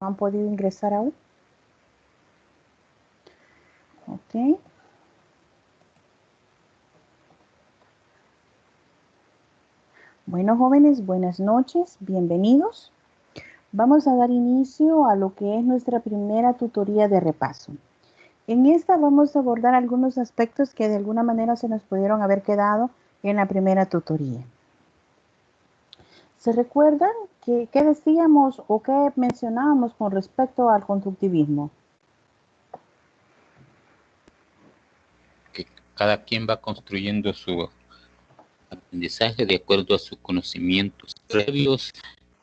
han podido ingresar aún. Ok. Bueno, jóvenes, buenas noches, bienvenidos. Vamos a dar inicio a lo que es nuestra primera tutoría de repaso. En esta vamos a abordar algunos aspectos que de alguna manera se nos pudieron haber quedado en la primera tutoría. ¿Se recuerdan qué decíamos o qué mencionábamos con respecto al constructivismo? Que cada quien va construyendo su aprendizaje de acuerdo a sus conocimientos previos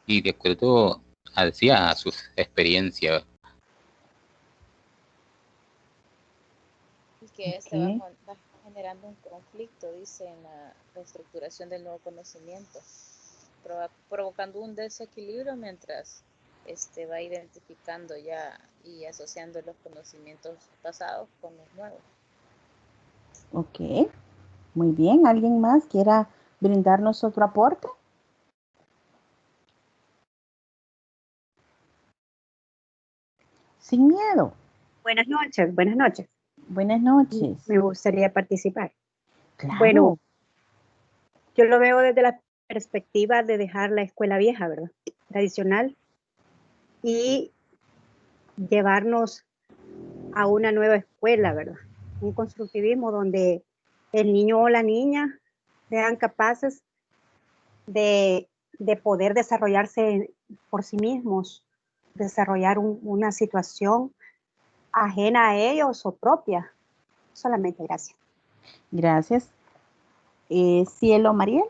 y de acuerdo a sus experiencias. Y que este va generando un conflicto, dice, en la reestructuración del nuevo conocimiento, provocando un desequilibrio mientras va identificando ya y asociando los conocimientos pasados con los nuevos. Ok, muy bien. ¿Alguien más quiera brindarnos otro aporte? Sin miedo. Buenas noches, buenas noches. Buenas noches. Me gustaría participar. Claro. Bueno, yo lo veo desde la perspectiva de dejar la escuela vieja, ¿verdad? Tradicional, y llevarnos a una nueva escuela, ¿verdad? Un constructivismo donde el niño o la niña sean capaces de poder desarrollarse por sí mismos, desarrollar una situación ajena a ellos o propia. Solamente gracias. Gracias. Cielo, Mariel.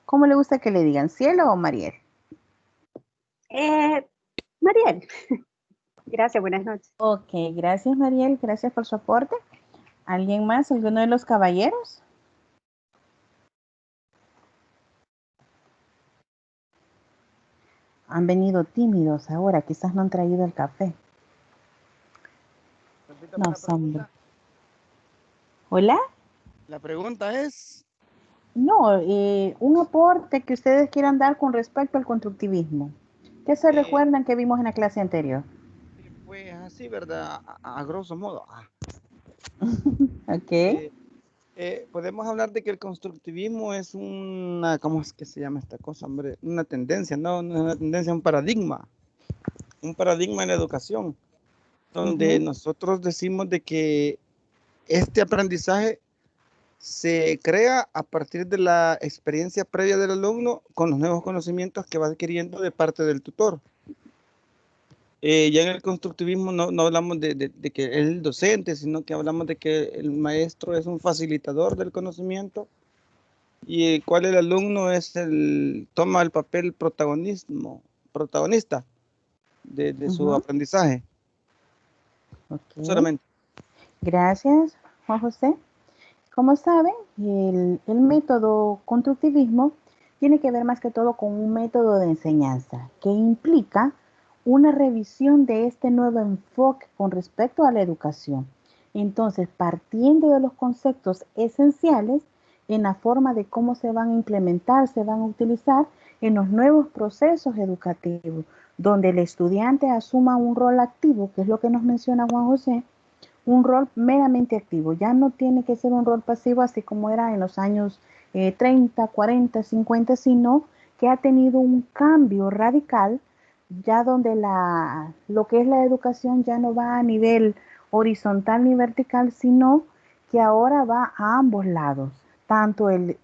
¿Cómo le gusta que le digan? ¿Cielo o Mariel? Mariel. Gracias, buenas noches. Ok, gracias Mariel, gracias por su aporte. ¿Alguien más? ¿Alguno de los caballeros? Han venido tímidos ahora, quizás no han traído el café. No, hombre. ¿Hola? La pregunta es... No, un aporte que ustedes quieran dar con respecto al constructivismo. ¿Qué se recuerdan que vimos en la clase anterior? Pues así, ¿verdad? A grosso modo. Ok. Podemos hablar de que el constructivismo es una, ¿cómo es que se llama esta cosa, hombre? Una tendencia, no es una tendencia, un paradigma en la educación, donde nosotros decimos de que este aprendizaje se crea a partir de la experiencia previa del alumno con los nuevos conocimientos que va adquiriendo de parte del tutor. Ya en el constructivismo no hablamos de que es el docente, sino que hablamos de que el maestro es un facilitador del conocimiento y el cual el alumno toma el papel protagonista de su aprendizaje. Okay. Solamente. Gracias, Juan José. Como saben, el método constructivismo tiene que ver más que todo con un método de enseñanza que implica una revisión de este nuevo enfoque con respecto a la educación. Entonces, partiendo de los conceptos esenciales en la forma de cómo se van a implementar, se van a utilizar en los nuevos procesos educativos, donde el estudiante asuma un rol activo, que es lo que nos menciona Juan José, un rol meramente activo, ya no tiene que ser un rol pasivo así como era en los años 30, 40, 50, sino que ha tenido un cambio radical, ya donde lo que es la educación ya no va a nivel horizontal ni vertical, sino que ahora va a ambos lados, tanto el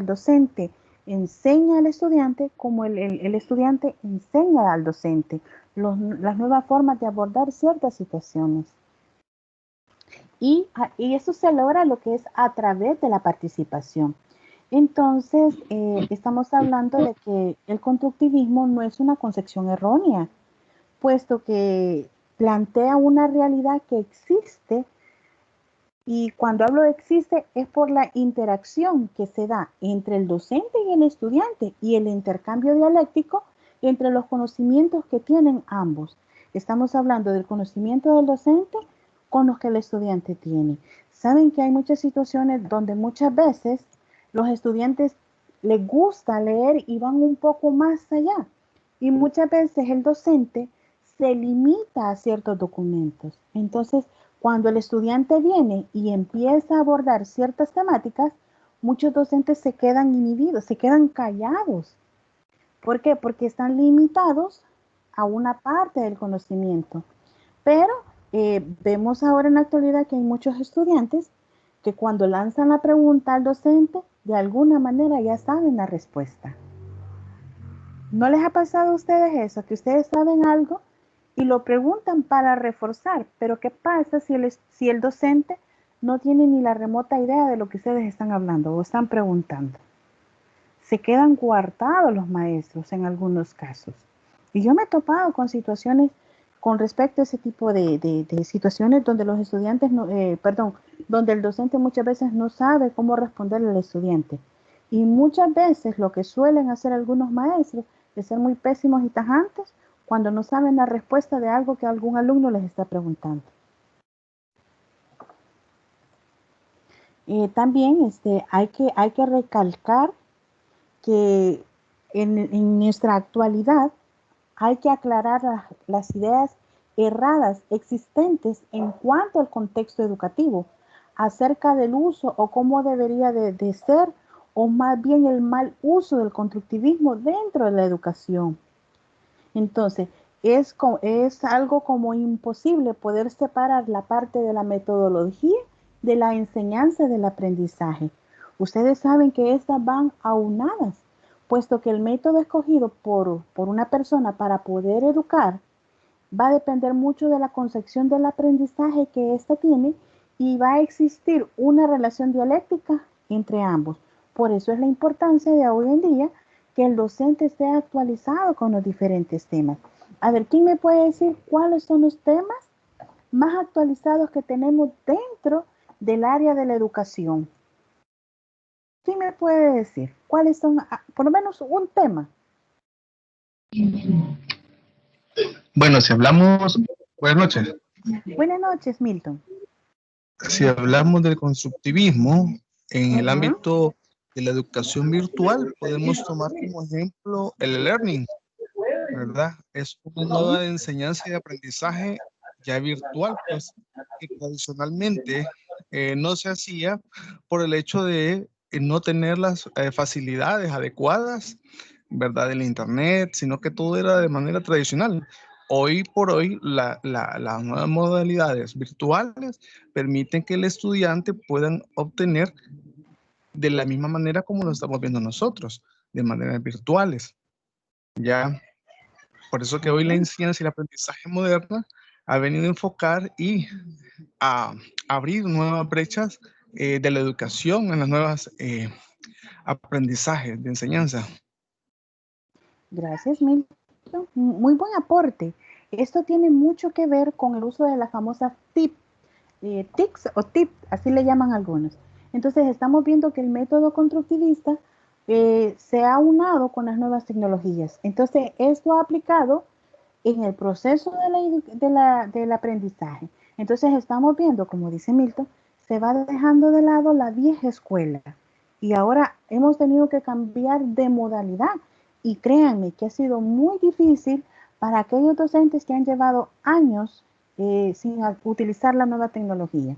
docente enseña al estudiante como el estudiante enseña al docente las nuevas formas de abordar ciertas situaciones. Y eso se logra lo que es a través de la participación. Entonces, estamos hablando de que el constructivismo no es una concepción errónea, puesto que plantea una realidad que existe, y cuando hablo de existe es por la interacción que se da entre el docente y el estudiante y el intercambio dialéctico entre los conocimientos que tienen ambos. Estamos hablando del conocimiento del docente con los que el estudiante tiene. Saben que hay muchas situaciones donde muchas veces los estudiantes les gusta leer y van un poco más allá. Y muchas veces el docente se limita a ciertos documentos. Entonces, cuando el estudiante viene y empieza a abordar ciertas temáticas, muchos docentes se quedan inhibidos, se quedan callados. ¿Por qué? Porque están limitados a una parte del conocimiento. Pero vemos ahora en la actualidad que hay muchos estudiantes que cuando lanzan la pregunta al docente, de alguna manera ya saben la respuesta. ¿No les ha pasado a ustedes eso? Que ustedes saben algo y lo preguntan para reforzar, pero ¿qué pasa si el docente no tiene ni la remota idea de lo que ustedes están hablando o están preguntando? Se quedan coartados los maestros en algunos casos. Y yo me he topado con situaciones con respecto a ese tipo de situaciones donde los estudiantes, donde el docente muchas veces no sabe cómo responderle al estudiante. Y muchas veces lo que suelen hacer algunos maestros es ser muy pésimos y tajantes cuando no saben la respuesta de algo que algún alumno les está preguntando. También hay que recalcar que en nuestra actualidad hay que aclarar las ideas erradas existentes en cuanto al contexto educativo, acerca del uso o cómo debería de ser, o más bien el mal uso del constructivismo dentro de la educación. Entonces, es algo como imposible poder separar la parte de la metodología de la enseñanza del aprendizaje. Ustedes saben que estas van aunadas, puesto que el método escogido por una persona para poder educar va a depender mucho de la concepción del aprendizaje que ésta tiene y va a existir una relación dialéctica entre ambos. Por eso es la importancia de hoy en día que el docente esté actualizado con los diferentes temas. A ver, ¿quién me puede decir cuáles son los temas más actualizados que tenemos dentro del área de la educación? ¿Quién me puede decir cuáles son, por lo menos un tema? Bueno, si hablamos, buenas noches. Buenas noches, Milton. Si hablamos del constructivismo en el ámbito de la educación virtual, podemos tomar como ejemplo el e-learning, ¿verdad? Es una nueva enseñanza y aprendizaje ya virtual, pues, que tradicionalmente no se hacía por el hecho de no tener las facilidades adecuadas, ¿verdad? Del internet, sino que todo era de manera tradicional. Hoy por hoy, las nuevas modalidades virtuales permiten que el estudiante puedan obtener de la misma manera como lo estamos viendo nosotros, de maneras virtuales. Ya, por eso que hoy la enseñanza y el aprendizaje moderna ha venido a enfocar y a abrir nuevas brechas de la educación en las nuevas aprendizajes de enseñanza. Gracias, Milton. Muy buen aporte. Esto tiene mucho que ver con el uso de las famosas TICs o TIP, así le llaman algunos. Entonces, estamos viendo que el método constructivista se ha unado con las nuevas tecnologías. Entonces, esto ha aplicado en el proceso del aprendizaje. Entonces, estamos viendo, como dice Milton, se va dejando de lado la vieja escuela y ahora hemos tenido que cambiar de modalidad. Y créanme que ha sido muy difícil para aquellos docentes que han llevado años sin utilizar la nueva tecnología.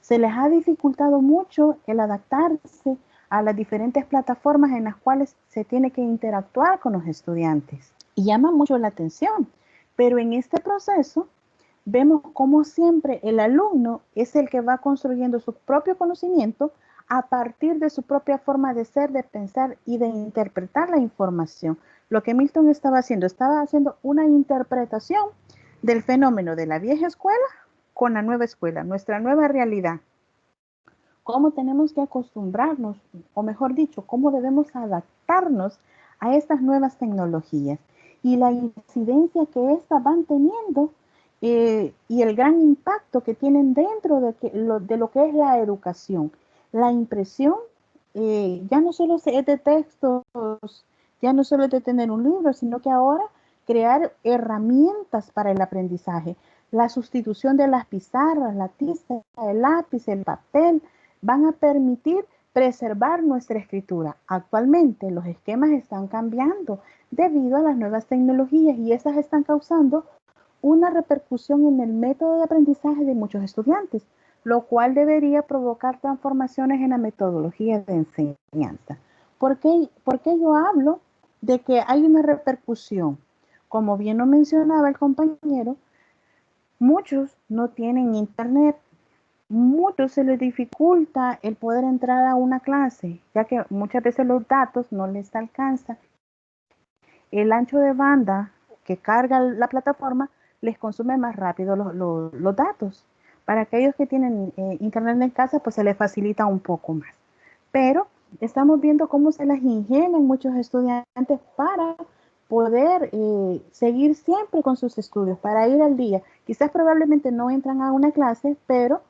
Se les ha dificultado mucho el adaptarse a las diferentes plataformas en las cuales se tiene que interactuar con los estudiantes. Y llama mucho la atención, pero en este proceso vemos como siempre el alumno es el que va construyendo su propio conocimiento a partir de su propia forma de ser, de pensar y de interpretar la información. Lo que Milton estaba haciendo una interpretación del fenómeno de la vieja escuela con la nueva escuela, nuestra nueva realidad. Cómo tenemos que acostumbrarnos, o mejor dicho, cómo debemos adaptarnos a estas nuevas tecnologías y la incidencia que éstas van teniendo y el gran impacto que tienen dentro de lo que es la educación. La impresión ya no solo es de textos, ya no solo es de tener un libro, sino que ahora crear herramientas para el aprendizaje. La sustitución de las pizarras, la tiza, el lápiz, el papel, van a permitir preservar nuestra escritura. Actualmente los esquemas están cambiando debido a las nuevas tecnologías y esas están causando una repercusión en el método de aprendizaje de muchos estudiantes, lo cual debería provocar transformaciones en la metodología de enseñanza. ¿Por qué yo hablo de que hay una repercusión? Como bien lo mencionaba el compañero, muchos no tienen internet, muchos se les dificulta el poder entrar a una clase, ya que muchas veces los datos no les alcanzan. El ancho de banda que carga la plataforma les consume más rápido los datos. Para aquellos que tienen internet en casa, pues se les facilita un poco más. Pero estamos viendo cómo se las ingenian muchos estudiantes para poder seguir siempre con sus estudios, para ir al día. Quizás probablemente no entran a una clase, pero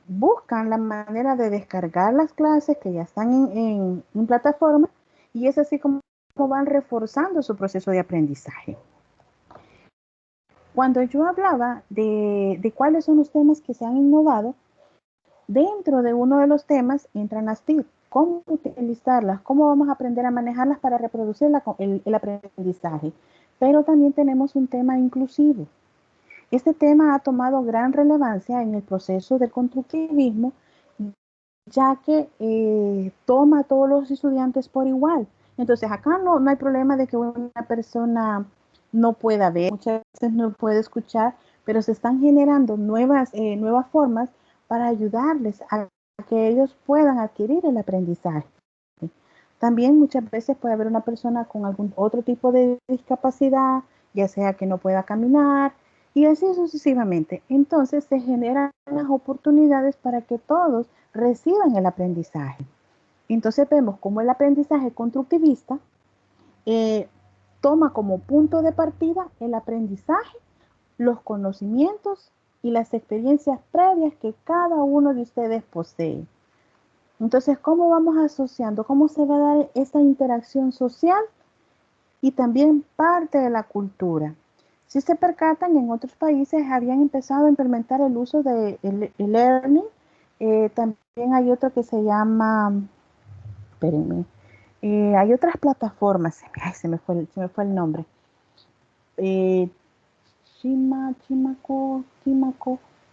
buscan la manera de descargar las clases que ya están en plataforma y es así como van reforzando su proceso de aprendizaje. Cuando yo hablaba de cuáles son los temas que se han innovado, dentro de uno de los temas entran las TIC, cómo utilizarlas, cómo vamos a aprender a manejarlas para reproducir el aprendizaje. Pero también tenemos un tema inclusivo. Este tema ha tomado gran relevancia en el proceso del constructivismo, ya que toma a todos los estudiantes por igual. Entonces acá no hay problema de que una persona no pueda ver, muchas veces no puede escuchar, pero se están generando nuevas formas para ayudarles a que ellos puedan adquirir el aprendizaje. También muchas veces puede haber una persona con algún otro tipo de discapacidad, ya sea que no pueda caminar, y así sucesivamente. Entonces se generan las oportunidades para que todos reciban el aprendizaje. Entonces vemos cómo el aprendizaje constructivista toma como punto de partida el aprendizaje, los conocimientos y las experiencias previas que cada uno de ustedes posee. Entonces, ¿cómo vamos asociando? ¿Cómo se va a dar esa interacción social y también parte de la cultura? Si se percatan, en otros países habían empezado a implementar el uso de el learning. También hay otro que se llama, espérenme, hay otras plataformas, se me fue el nombre. Chimaco,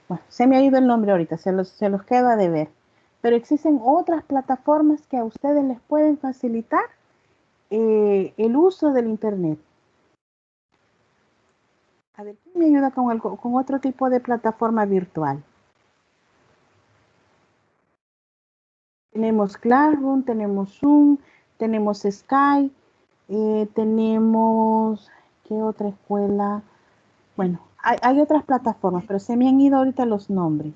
bueno, se me ha ido el nombre ahorita, se los queda de ver. Pero existen otras plataformas que a ustedes les pueden facilitar el uso del Internet. A ver, ¿quién me ayuda con otro tipo de plataforma virtual? Tenemos Classroom, tenemos Zoom, tenemos Skype, tenemos, ¿qué otra escuela? Bueno, hay otras plataformas, pero se me han ido ahorita los nombres.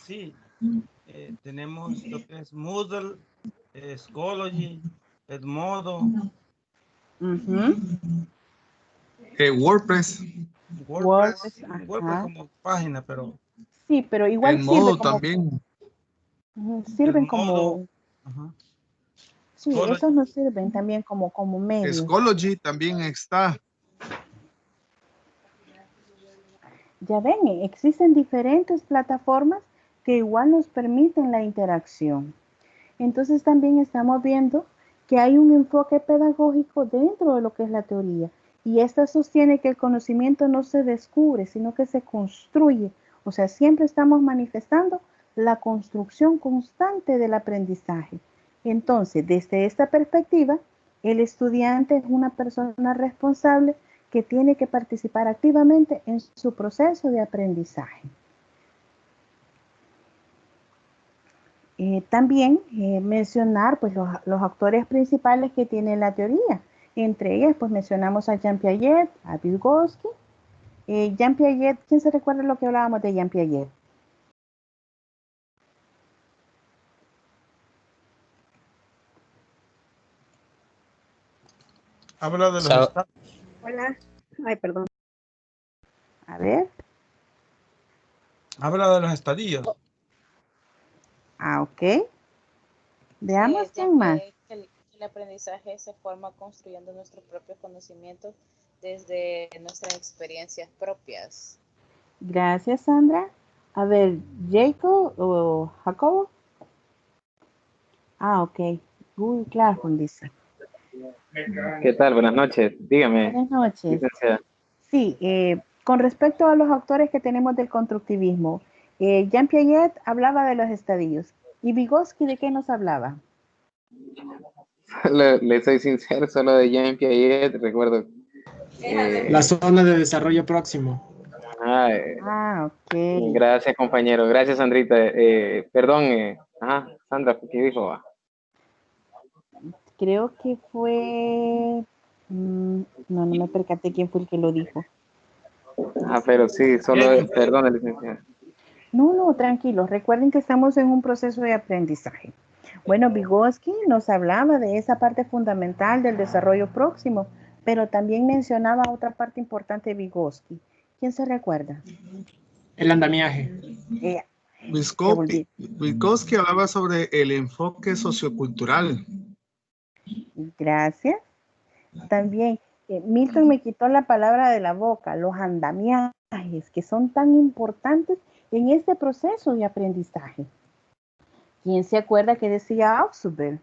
Sí, tenemos lo que es Moodle, Schoology, Edmodo, WordPress, WordPress Ajá. como página, pero Sí, pero igual el sirve modo como, también. sirven Edmodo, como, ajá, sí, Schoology. esos nos sirven también como medios. Schoology también está. Ya ven, existen diferentes plataformas que igual nos permiten la interacción. Entonces también estamos viendo que hay un enfoque pedagógico dentro de lo que es la teoría y esta sostiene que el conocimiento no se descubre, sino que se construye. O sea, siempre estamos manifestando la construcción constante del aprendizaje. Entonces, desde esta perspectiva, el estudiante es una persona responsable que tiene que participar activamente en su proceso de aprendizaje. También mencionar pues, los actores principales que tiene la teoría. Entre ellas, pues mencionamos a Jean Piaget, a Vygotsky. Jean Piaget, ¿quién se recuerda lo que hablábamos de Jean Piaget? Habla de los Sa- estados. Hola. Ay, perdón. A ver. Habla de los estadios. Ah, ok. Sí, Veamos Jean quién más. Piaget, que el aprendizaje se forma construyendo nuestros propios conocimientos desde nuestras experiencias propias. Gracias, Sandra. A ver, Jacob o Jacobo. Ah, ok. Google Classroom dice. ¿Qué tal? Buenas noches. Dígame, Buenas noches. licenciada. Sí, con respecto a los autores que tenemos del constructivismo, Jean Piaget hablaba de los estadios. ¿Y Vygotsky de qué nos hablaba? Le soy sincero, solo de Jean Piaget, recuerdo. La zona de desarrollo próximo. Ok. Gracias, compañero. Gracias, Sandrita. Perdón, Sandra, ¿qué dijo? Creo que fue... no me percaté quién fue el que lo dijo. Pero sí, solo, perdón, licenciada. No, tranquilos. Recuerden que estamos en un proceso de aprendizaje. Bueno, Vygotsky nos hablaba de esa parte fundamental del desarrollo próximo, pero también mencionaba otra parte importante de Vygotsky. ¿Quién se recuerda? El andamiaje. Vygotsky hablaba sobre el enfoque sociocultural. Gracias. También Milton me quitó la palabra de la boca, los andamiajes, que son tan importantes en este proceso de aprendizaje. ¿Quién se acuerda que decía Ausubel?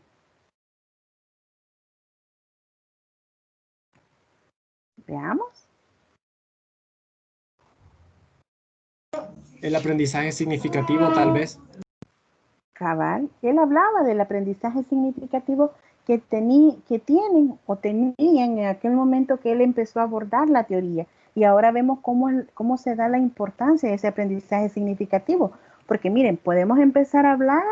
Veamos. El aprendizaje significativo, tal vez. Cabal, él hablaba del aprendizaje significativo que tienen o tenían en aquel momento que él empezó a abordar la teoría. Y ahora vemos cómo se da la importancia de ese aprendizaje significativo. Porque miren, podemos empezar a hablar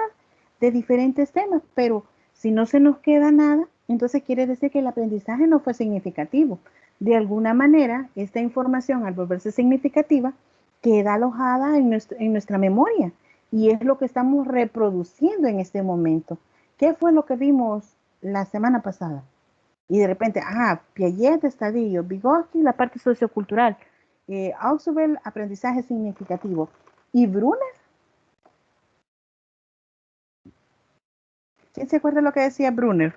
de diferentes temas, pero si no se nos queda nada, entonces quiere decir que el aprendizaje no fue significativo. De alguna manera, esta información, al volverse significativa, queda alojada en nuestra memoria. Y es lo que estamos reproduciendo en este momento. ¿Qué fue lo que vimos la semana pasada? Y de repente, Piaget, Estadillo, Vygotsky, la parte sociocultural, Ausubel, aprendizaje significativo. ¿Y Brunner? ¿Quién se acuerda lo que decía Brunner?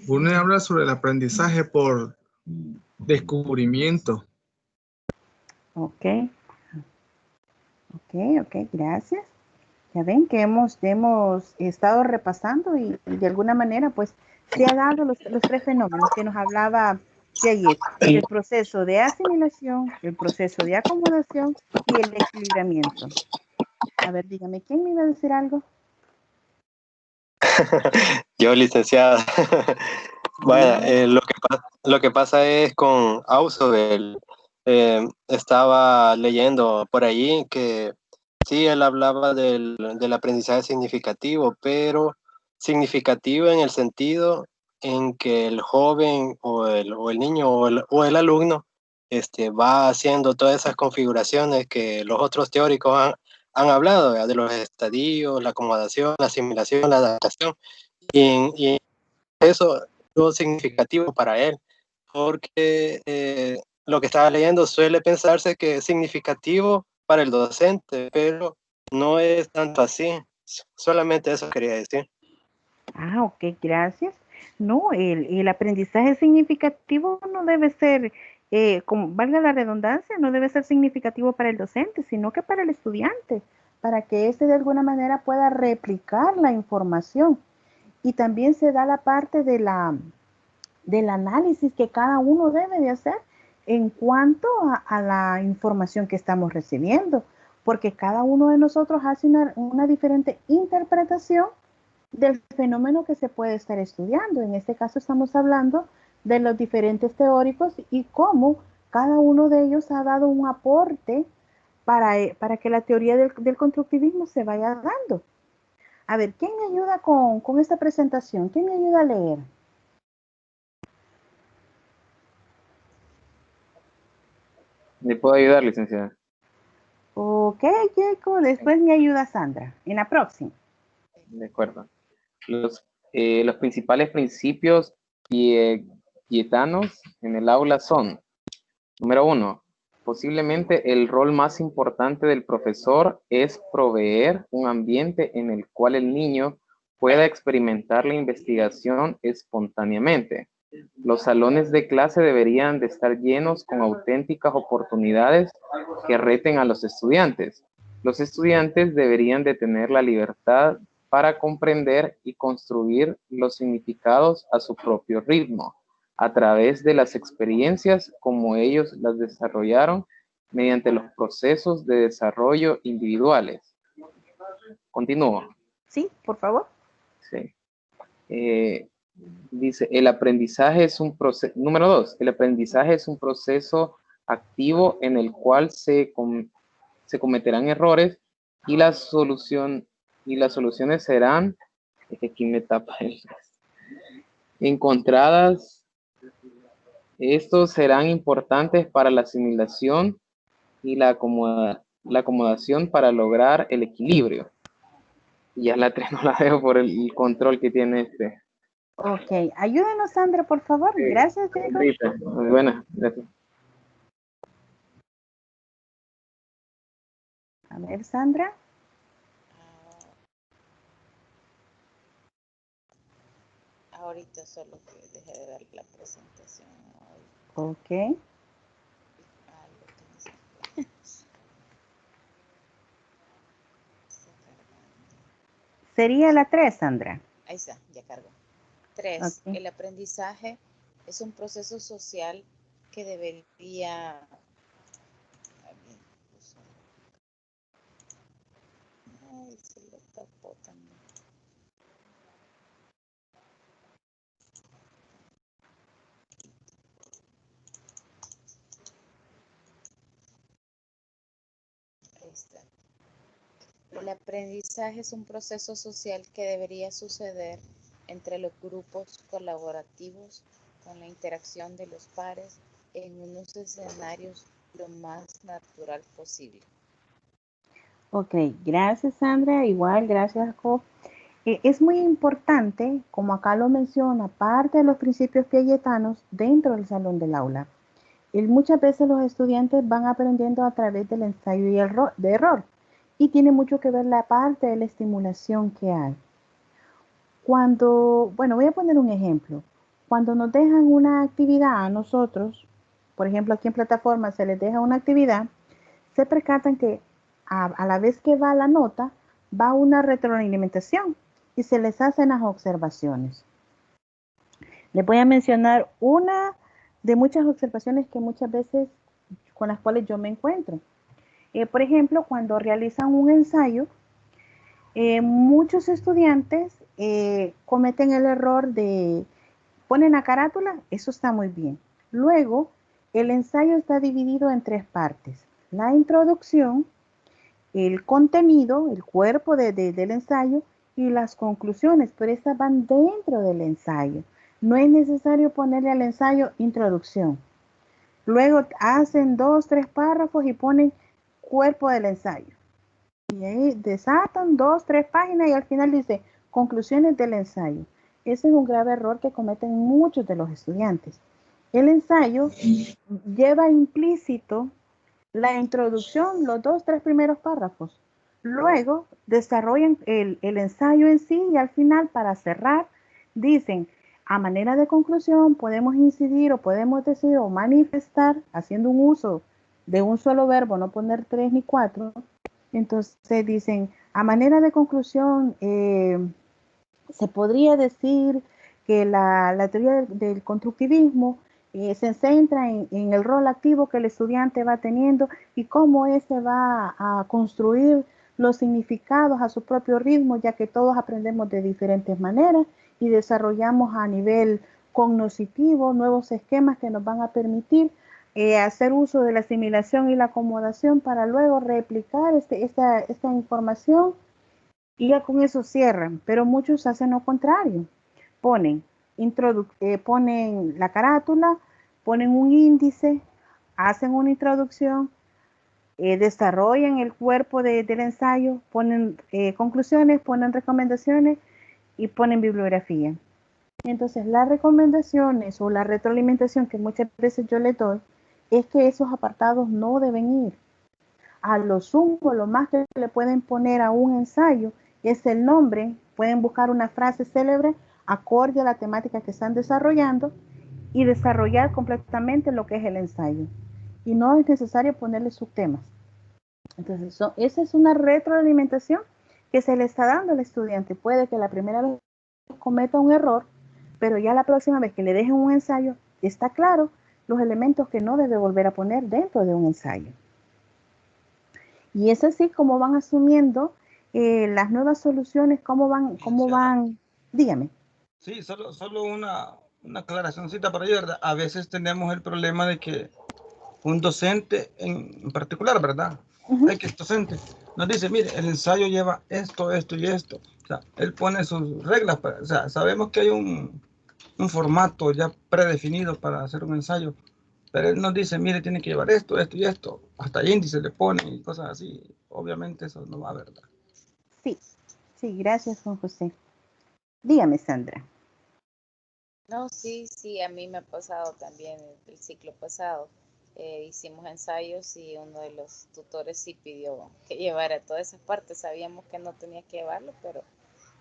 Brunner habla sobre el aprendizaje por descubrimiento. Ok, gracias. Ya ven que hemos estado repasando y de alguna manera pues se ha dado los tres fenómenos que nos hablaba Piaget. El proceso de asimilación, el proceso de acomodación y el equilibramiento. A ver, dígame, ¿quién me iba a decir algo? Yo, licenciada. Bueno, lo que pasa es con Ausubel, estaba leyendo por allí que sí, él hablaba del aprendizaje significativo, pero significativo en el sentido en que el joven o el niño o el alumno va haciendo todas esas configuraciones que los otros teóricos han hablado, ¿verdad? De los estadios, la acomodación, la asimilación, la adaptación, y eso es significativo para él, porque lo que estaba leyendo suele pensarse que es significativo para el docente, pero no es tanto así. Solamente eso quería decir. Ok, gracias. No, el aprendizaje significativo no debe ser, como valga la redundancia, no debe ser significativo para el docente, sino que para el estudiante, para que éste de alguna manera pueda replicar la información. Y también se da la parte del análisis que cada uno debe de hacer en cuanto a la información que estamos recibiendo, porque cada uno de nosotros hace una diferente interpretación del fenómeno que se puede estar estudiando. En este caso estamos hablando de los diferentes teóricos y cómo cada uno de ellos ha dado un aporte para que la teoría del constructivismo se vaya dando. A ver, ¿quién me ayuda con esta presentación? ¿Quién me ayuda a leer? ¿Le puedo ayudar, licenciada? Ok, Jacob, después me ayuda Sandra, en la próxima. De acuerdo. Los principales principios pietanos en el aula son: número 1, posiblemente el rol más importante del profesor es proveer un ambiente en el cual el niño pueda experimentar la investigación espontáneamente. Los salones de clase deberían de estar llenos con auténticas oportunidades que reten a los estudiantes. Los estudiantes deberían de tener la libertad para comprender y construir los significados a su propio ritmo, a través de las experiencias como ellos las desarrollaron mediante los procesos de desarrollo individuales. Continúo. Sí, por favor. Sí. Dice, el aprendizaje es un proceso, número 2, el aprendizaje es un proceso activo en el cual se cometerán errores y las soluciones serán, es que aquí me tapa encontradas. Estos serán importantes para la asimilación y la acomodación para lograr el equilibrio. Y ya la 3 no la dejo por el control que tiene este. Ok, ayúdenos, Sandra, por favor. Sí. Gracias, Diego. Rita, muy buena, gracias. A ver, Sandra. Ahorita solo que dejé de ver la presentación. Ok. Algo que no sé. Sería la 3, Sandra. Ahí está, ya cargo. 3. Ok. El aprendizaje es un proceso social que debería... Ay, se lo tapó también. Ahí está. El aprendizaje es un proceso social que debería suceder entre los grupos colaborativos con la interacción de los pares en unos escenarios lo más natural posible. Ok, gracias, Sandra. Igual, gracias, Jacob. Es muy importante, como acá lo menciona, parte de los principios piagetanos dentro del salón del aula. Muchas veces los estudiantes van aprendiendo a través del ensayo y de error, y tiene mucho que ver la parte de la estimulación que hay. Bueno, voy a poner un ejemplo. Cuando nos dejan una actividad a nosotros, por ejemplo, aquí en plataforma se les deja una actividad, se percatan que a la vez que va la nota, va una retroalimentación y se les hacen las observaciones. Les voy a mencionar una de muchas observaciones que muchas veces con las cuales yo me encuentro. Por ejemplo, cuando realizan un ensayo, muchos estudiantes cometen el error de ponen la carátula, eso está muy bien. Luego, el ensayo está dividido en 3 partes. La introducción, el contenido, el cuerpo del ensayo y las conclusiones, pero estas van dentro del ensayo. No es necesario ponerle al ensayo introducción. Luego hacen 2, 3 párrafos y ponen cuerpo del ensayo. Y ahí desatan 2, 3 páginas y al final dice conclusiones del ensayo. Ese es un grave error que cometen muchos de los estudiantes. El ensayo lleva implícito la introducción, los 2, 3 primeros párrafos. Luego desarrollan el ensayo en sí y al final, para cerrar, dicen, a manera de conclusión, podemos incidir o podemos decir o manifestar, haciendo un uso de un solo verbo, no poner 3 ni 4. Entonces dicen, a manera de conclusión, se podría decir que la teoría del constructivismo se centra en el rol activo que el estudiante va teniendo y cómo éste va a construir los significados a su propio ritmo, ya que todos aprendemos de diferentes maneras y desarrollamos a nivel cognoscitivo nuevos esquemas que nos van a permitir hacer uso de la asimilación y la acomodación para luego replicar esta información. Y ya con eso cierran, pero muchos hacen lo contrario. Ponen la carátula, ponen un índice, hacen una introducción, desarrollan el cuerpo del ensayo, ponen conclusiones, ponen recomendaciones y ponen bibliografía. Entonces, las recomendaciones o la retroalimentación que muchas veces yo les doy es que esos apartados no deben ir. A lo sumo, lo más que le pueden poner a un ensayo es el nombre, pueden buscar una frase célebre acorde a la temática que están desarrollando y desarrollar completamente lo que es el ensayo. Y no es necesario ponerle subtemas. Entonces, esa es una retroalimentación que se le está dando al estudiante. Puede que la primera vez cometa un error, pero ya la próxima vez que le dejen un ensayo, está claro los elementos que no debe volver a poner dentro de un ensayo. Y es así como van asumiendo las nuevas soluciones, cómo van, dígame. Sí, solo una aclaracióncita para ello, ¿verdad? A veces tenemos el problema de que un docente en particular, ¿verdad? X docente nos dice, mire, el ensayo lleva esto, esto y esto. O sea, él pone sus reglas, o sea, sabemos que hay un formato ya predefinido para hacer un ensayo, pero él nos dice, mire, tiene que llevar esto, esto y esto. Hasta índice le pone y cosas así. Obviamente eso no va, ¿verdad? Sí, gracias, Juan José. Dígame, Sandra. No, sí, a mí me ha pasado también el ciclo pasado. Hicimos ensayos y uno de los tutores sí pidió que llevara todas esas partes. Sabíamos que no tenía que llevarlo, pero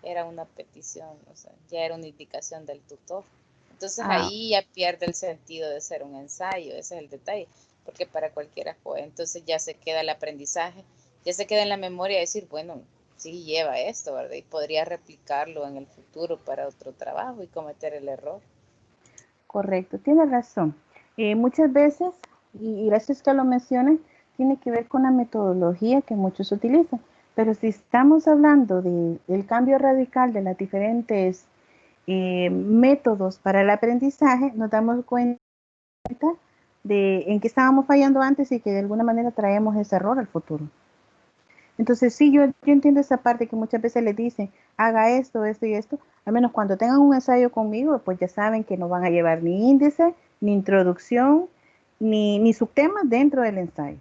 era una petición, o sea, ya era una indicación del tutor. Entonces ahí ya pierde el sentido de ser un ensayo, ese es el detalle, porque para cualquiera fue. Entonces ya se queda el aprendizaje, ya se queda en la memoria decir, bueno, sí lleva esto, ¿verdad? Y podría replicarlo en el futuro para otro trabajo y cometer el error. Correcto, tiene razón. Muchas veces, y gracias que lo mencionen, tiene que ver con la metodología que muchos utilizan. Pero si estamos hablando del cambio radical de los diferentes métodos para el aprendizaje, nos damos cuenta de en qué estábamos fallando antes y que de alguna manera traemos ese error al futuro. Entonces, sí, yo entiendo esa parte que muchas veces les dicen, haga esto, esto y esto. Al menos cuando tengan un ensayo conmigo, pues ya saben que no van a llevar ni índice, ni introducción, ni subtemas dentro del ensayo.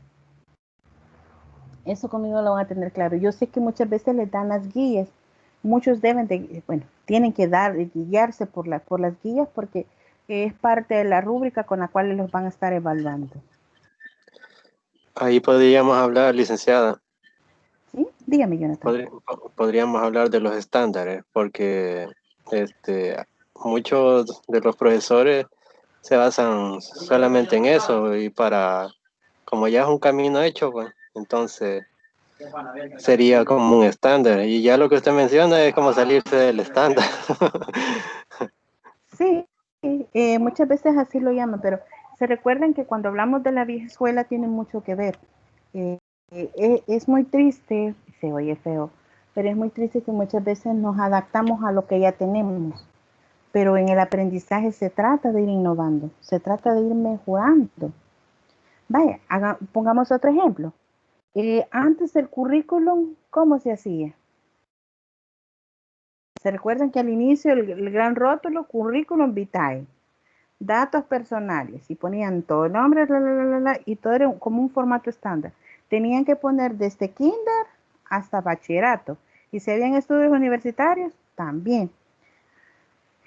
Eso conmigo lo van a tener claro. Yo sé que muchas veces les dan las guías. Muchos tienen que guiarse por las guías porque es parte de la rúbrica con la cual los van a estar evaluando. Ahí podríamos hablar, licenciada. ¿Sí? Dígame, Jonathan. Podríamos hablar de los estándares, porque muchos de los profesores se basan solamente en eso y como ya es un camino hecho, pues, entonces sería como un estándar. Y ya lo que usted menciona es como salirse del estándar. Sí, muchas veces así lo llaman, pero se recuerden que cuando hablamos de la vieja escuela tiene mucho que ver. Es muy triste, se oye feo, pero es muy triste que muchas veces nos adaptamos a lo que ya tenemos. Pero en el aprendizaje se trata de ir innovando, se trata de ir mejorando. Vaya, pongamos otro ejemplo. Antes el currículum, ¿cómo se hacía? ¿Se recuerdan que al inicio el gran rótulo, currículum vitae, datos personales, y ponían todo el nombre, y todo era como un formato estándar? Tenían que poner desde kinder hasta bachillerato, y si habían estudios universitarios, también.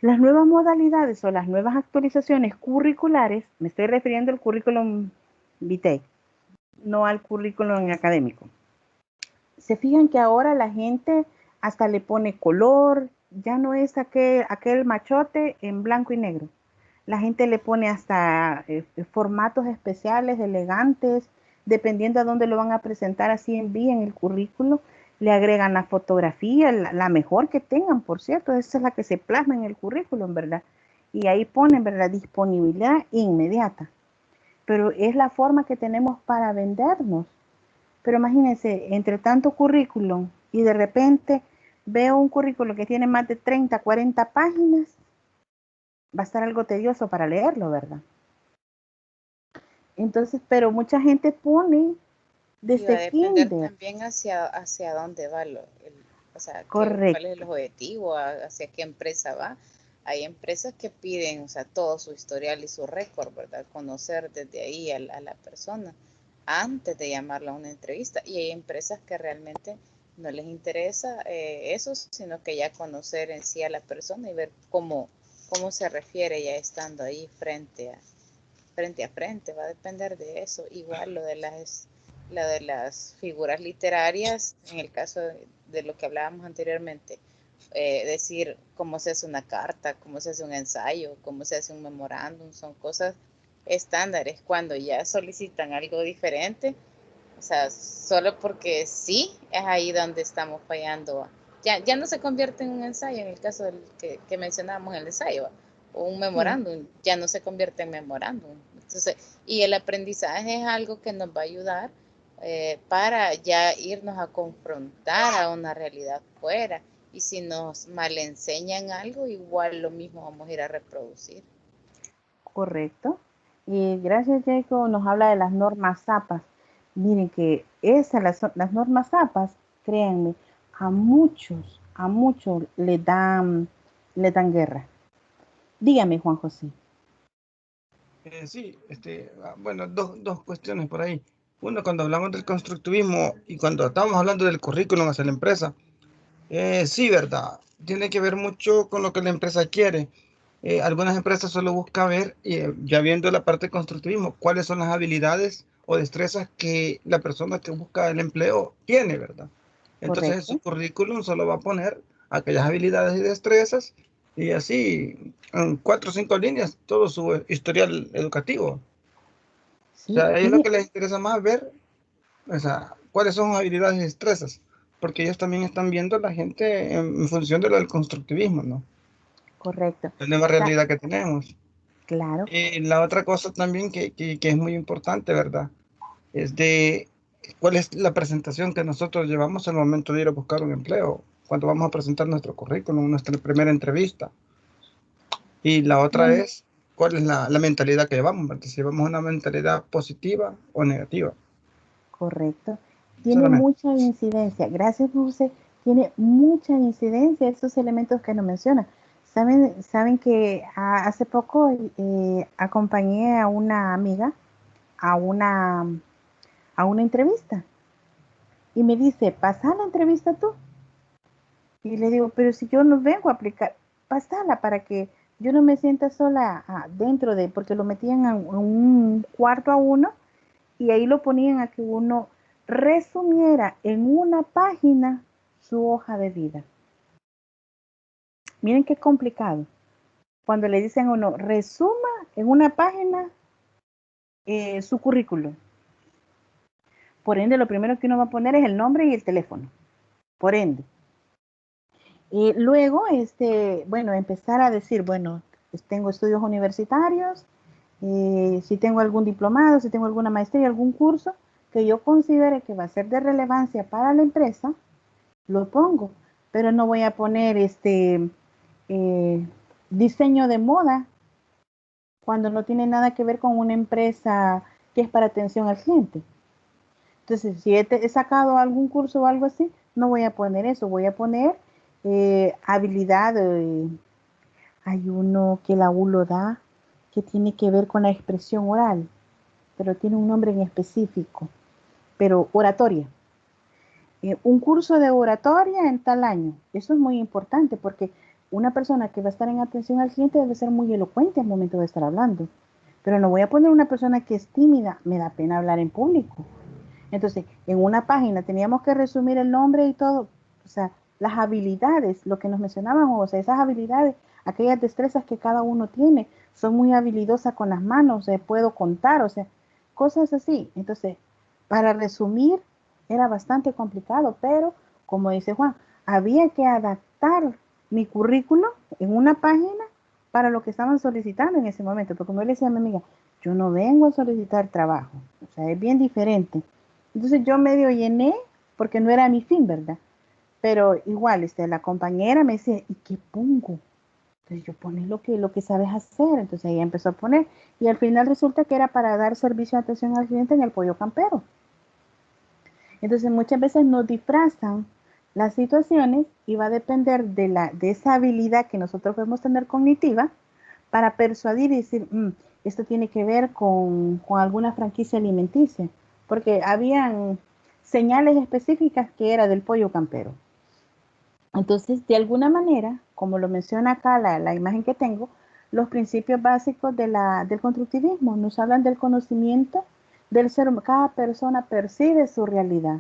Las nuevas modalidades o las nuevas actualizaciones curriculares, me estoy refiriendo al currículum vitae, no al currículum académico. Se fijan que ahora la gente hasta le pone color, ya no es aquel machote en blanco y negro. La gente le pone hasta formatos especiales, elegantes, dependiendo a dónde lo van a presentar, así envíen el currículo, le agregan la fotografía, la mejor que tengan, por cierto, esa es la que se plasma en el currículum, ¿verdad? Y ahí ponen, ¿verdad?, disponibilidad inmediata. Pero es la forma que tenemos para vendernos. Pero imagínense, entre tanto currículum y de repente veo un currículum que tiene más de 30, 40 páginas, va a estar algo tedioso para leerlo, ¿verdad? Entonces, pero mucha gente pone desde y va a depender kinder. También hacia dónde va, o sea, cuál es el objetivo, hacia qué empresa va. Hay empresas que piden, o sea, todo su historial y su récord, ¿verdad? Conocer desde ahí a la persona antes de llamarla a una entrevista. Y hay empresas que realmente no les interesa eso, sino que ya conocer en sí a la persona y ver cómo se refiere ya estando ahí frente a frente. Va a depender de eso. Igual lo de las figuras literarias, en el caso de lo que hablábamos anteriormente, decir cómo se hace una carta, cómo se hace un ensayo, cómo se hace un memorándum, son cosas estándares. Cuando ya solicitan algo diferente, O sea, solo porque sí, es ahí donde estamos fallando. Ya no se convierte en un ensayo, en el caso del que mencionábamos en el ensayo, o un memorándum, ya no se convierte en memorándum. Entonces, y el aprendizaje es algo que nos va a ayudar para ya irnos a confrontar a una realidad fuera. Y si nos mal enseñan algo, igual lo mismo vamos a ir a reproducir. Correcto. Y gracias, Jacob, nos habla de las normas APAS. Miren que las normas APAS, créanme, a muchos le dan guerra. Dígame, Juan José. Sí, bueno, dos cuestiones por ahí. Uno, cuando hablamos del constructivismo y cuando estamos hablando del currículum hacia la empresa, sí, verdad, tiene que ver mucho con lo que la empresa quiere. Algunas empresas solo buscan ver, ya viendo la parte de constructivismo, cuáles son las habilidades o destrezas que la persona que busca el empleo tiene, ¿verdad? Entonces, en su Correcto. currículum solo va a poner aquellas habilidades y destrezas y así, en 4 o 5 líneas, todo su historial educativo. O Sí, sea, a ellos lo que les interesa más ver, o sea, cuáles son sus habilidades y destrezas, porque ellos también están viendo a la gente en función de lo del constructivismo, ¿no? correcto. La nueva realidad que tenemos. Claro. La otra cosa también que es muy importante, ¿verdad? Es de cuál es la presentación que nosotros llevamos al momento de ir a buscar un empleo, cuando vamos a presentar nuestro currículum, nuestra primera entrevista. Y la otra Bien, es cuál es la mentalidad que llevamos, ¿verdad? Si llevamos una mentalidad positiva o negativa. correcto. Tiene Solamente. mucha incidencia. Gracias, Dulce. Tiene mucha incidencia estos elementos que nos menciona. Saben que hace poco acompañé a una amiga a una entrevista y me dice, pasa la entrevista tú. Y le digo, pero si yo no vengo a aplicar, pasala para que yo no me sienta sola dentro de, porque lo metían en un cuarto a uno y ahí lo ponían a que uno resumiera en una página su hoja de vida. Miren qué complicado. Cuando le dicen a uno, resuma en una página su currículum. Por ende, lo primero que uno va a poner es el nombre y el teléfono. Por ende. Luego, bueno, empezar a decir, bueno, pues tengo estudios universitarios, si tengo algún diplomado, si tengo alguna maestría, algún curso que yo considere que va a ser de relevancia para la empresa, lo pongo, pero no voy a poner diseño de moda cuando no tiene nada que ver con una empresa que es para atención al cliente. Entonces, si he sacado algún curso o algo así, no voy a poner eso, voy a poner habilidad. Hay uno que la U lo da que tiene que ver con la expresión oral, pero tiene un nombre en específico, pero oratoria. Un curso de oratoria en tal año. Eso es muy importante porque una persona que va a estar en atención al cliente debe ser muy elocuente al momento de estar hablando. Pero no voy a poner una persona que es tímida, me da pena hablar en público. Entonces, en una página teníamos que resumir el nombre y todo, o sea, las habilidades, lo que nos mencionaban, o sea, esas habilidades, aquellas destrezas que cada uno tiene, son muy habilidosas con las manos, puedo contar, o sea, cosas así. Entonces, para resumir, era bastante complicado, pero como dice Juan, había que adaptar mi currículo en una página para lo que estaban solicitando en ese momento, porque como yo le decía a mi amiga, yo no vengo a solicitar trabajo, o sea, es bien diferente. Entonces yo medio llené, porque no era mi fin, ¿verdad? Pero igual, la compañera me dice, ¿y qué pongo? Entonces yo pones lo que sabes hacer. Entonces ella empezó a poner. Y al final resulta que era para dar servicio de atención al cliente en el pollo campero. Entonces muchas veces nos disfrazan las situaciones y va a depender de esa habilidad que nosotros podemos tener cognitiva para persuadir y decir, esto tiene que ver con alguna franquicia alimenticia, porque habían señales específicas que era del pollo campero. Entonces, de alguna manera, como lo menciona acá la imagen que tengo, los principios básicos del constructivismo nos hablan del conocimiento del ser humano. Cada persona percibe su realidad.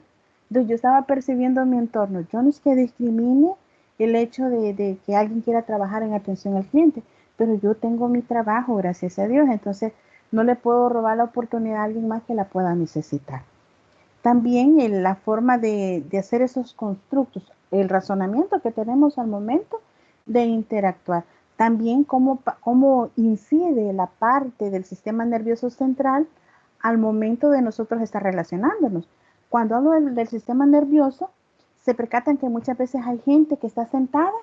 Entonces, yo estaba percibiendo mi entorno. Yo no es que discrimine el hecho de que alguien quiera trabajar en atención al cliente, pero yo tengo mi trabajo, gracias a Dios. Entonces, no le puedo robar la oportunidad a alguien más que la pueda necesitar. También la forma de hacer esos constructos, el razonamiento que tenemos al momento de interactuar. También cómo incide la parte del sistema nervioso central al momento de nosotros estar relacionándonos. Cuando hablo del sistema nervioso, se percatan que muchas veces hay gente que está sentada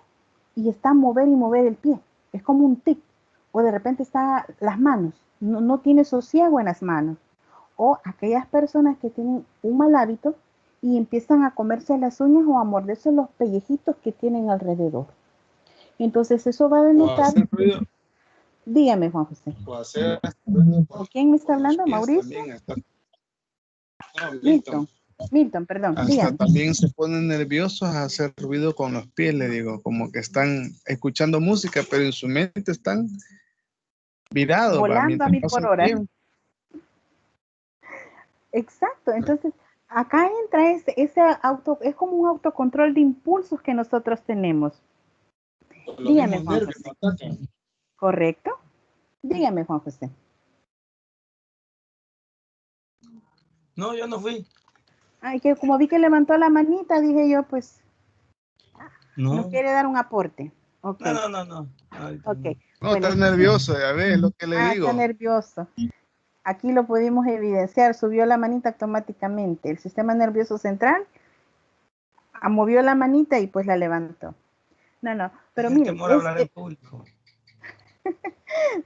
y está a mover y mover el pie. Es como un tic. O de repente está las manos. No tiene sosiego en las manos. O aquellas personas que tienen un mal hábito y empiezan a comerse las uñas o a morderse los pellejitos que tienen alrededor. Entonces eso va a denotar... Dígame, Juan José. ¿Con quién me está hablando? ¿Mauricio? Milton, perdón. Hasta Dígame. también se ponen nerviosos a hacer ruido con los pies, le digo, como que están escuchando música, pero en su mente están virados. Volando a 1000 por hora. Exacto. Entonces, acá entra ese auto, es como un autocontrol de impulsos que nosotros tenemos. Dígame, Juan José. ¿Correcto? Dígame, Juan José. No, yo no fui. Ay, que como vi que levantó la manita, dije yo, pues, no quiere dar un aporte. Okay. No. Okay. No, bueno, está nervioso, ya ves lo que le digo. Está nervioso. Aquí lo pudimos evidenciar, subió la manita automáticamente. El sistema nervioso central movió la manita y pues la levantó. No, pero mire. Hablar en público.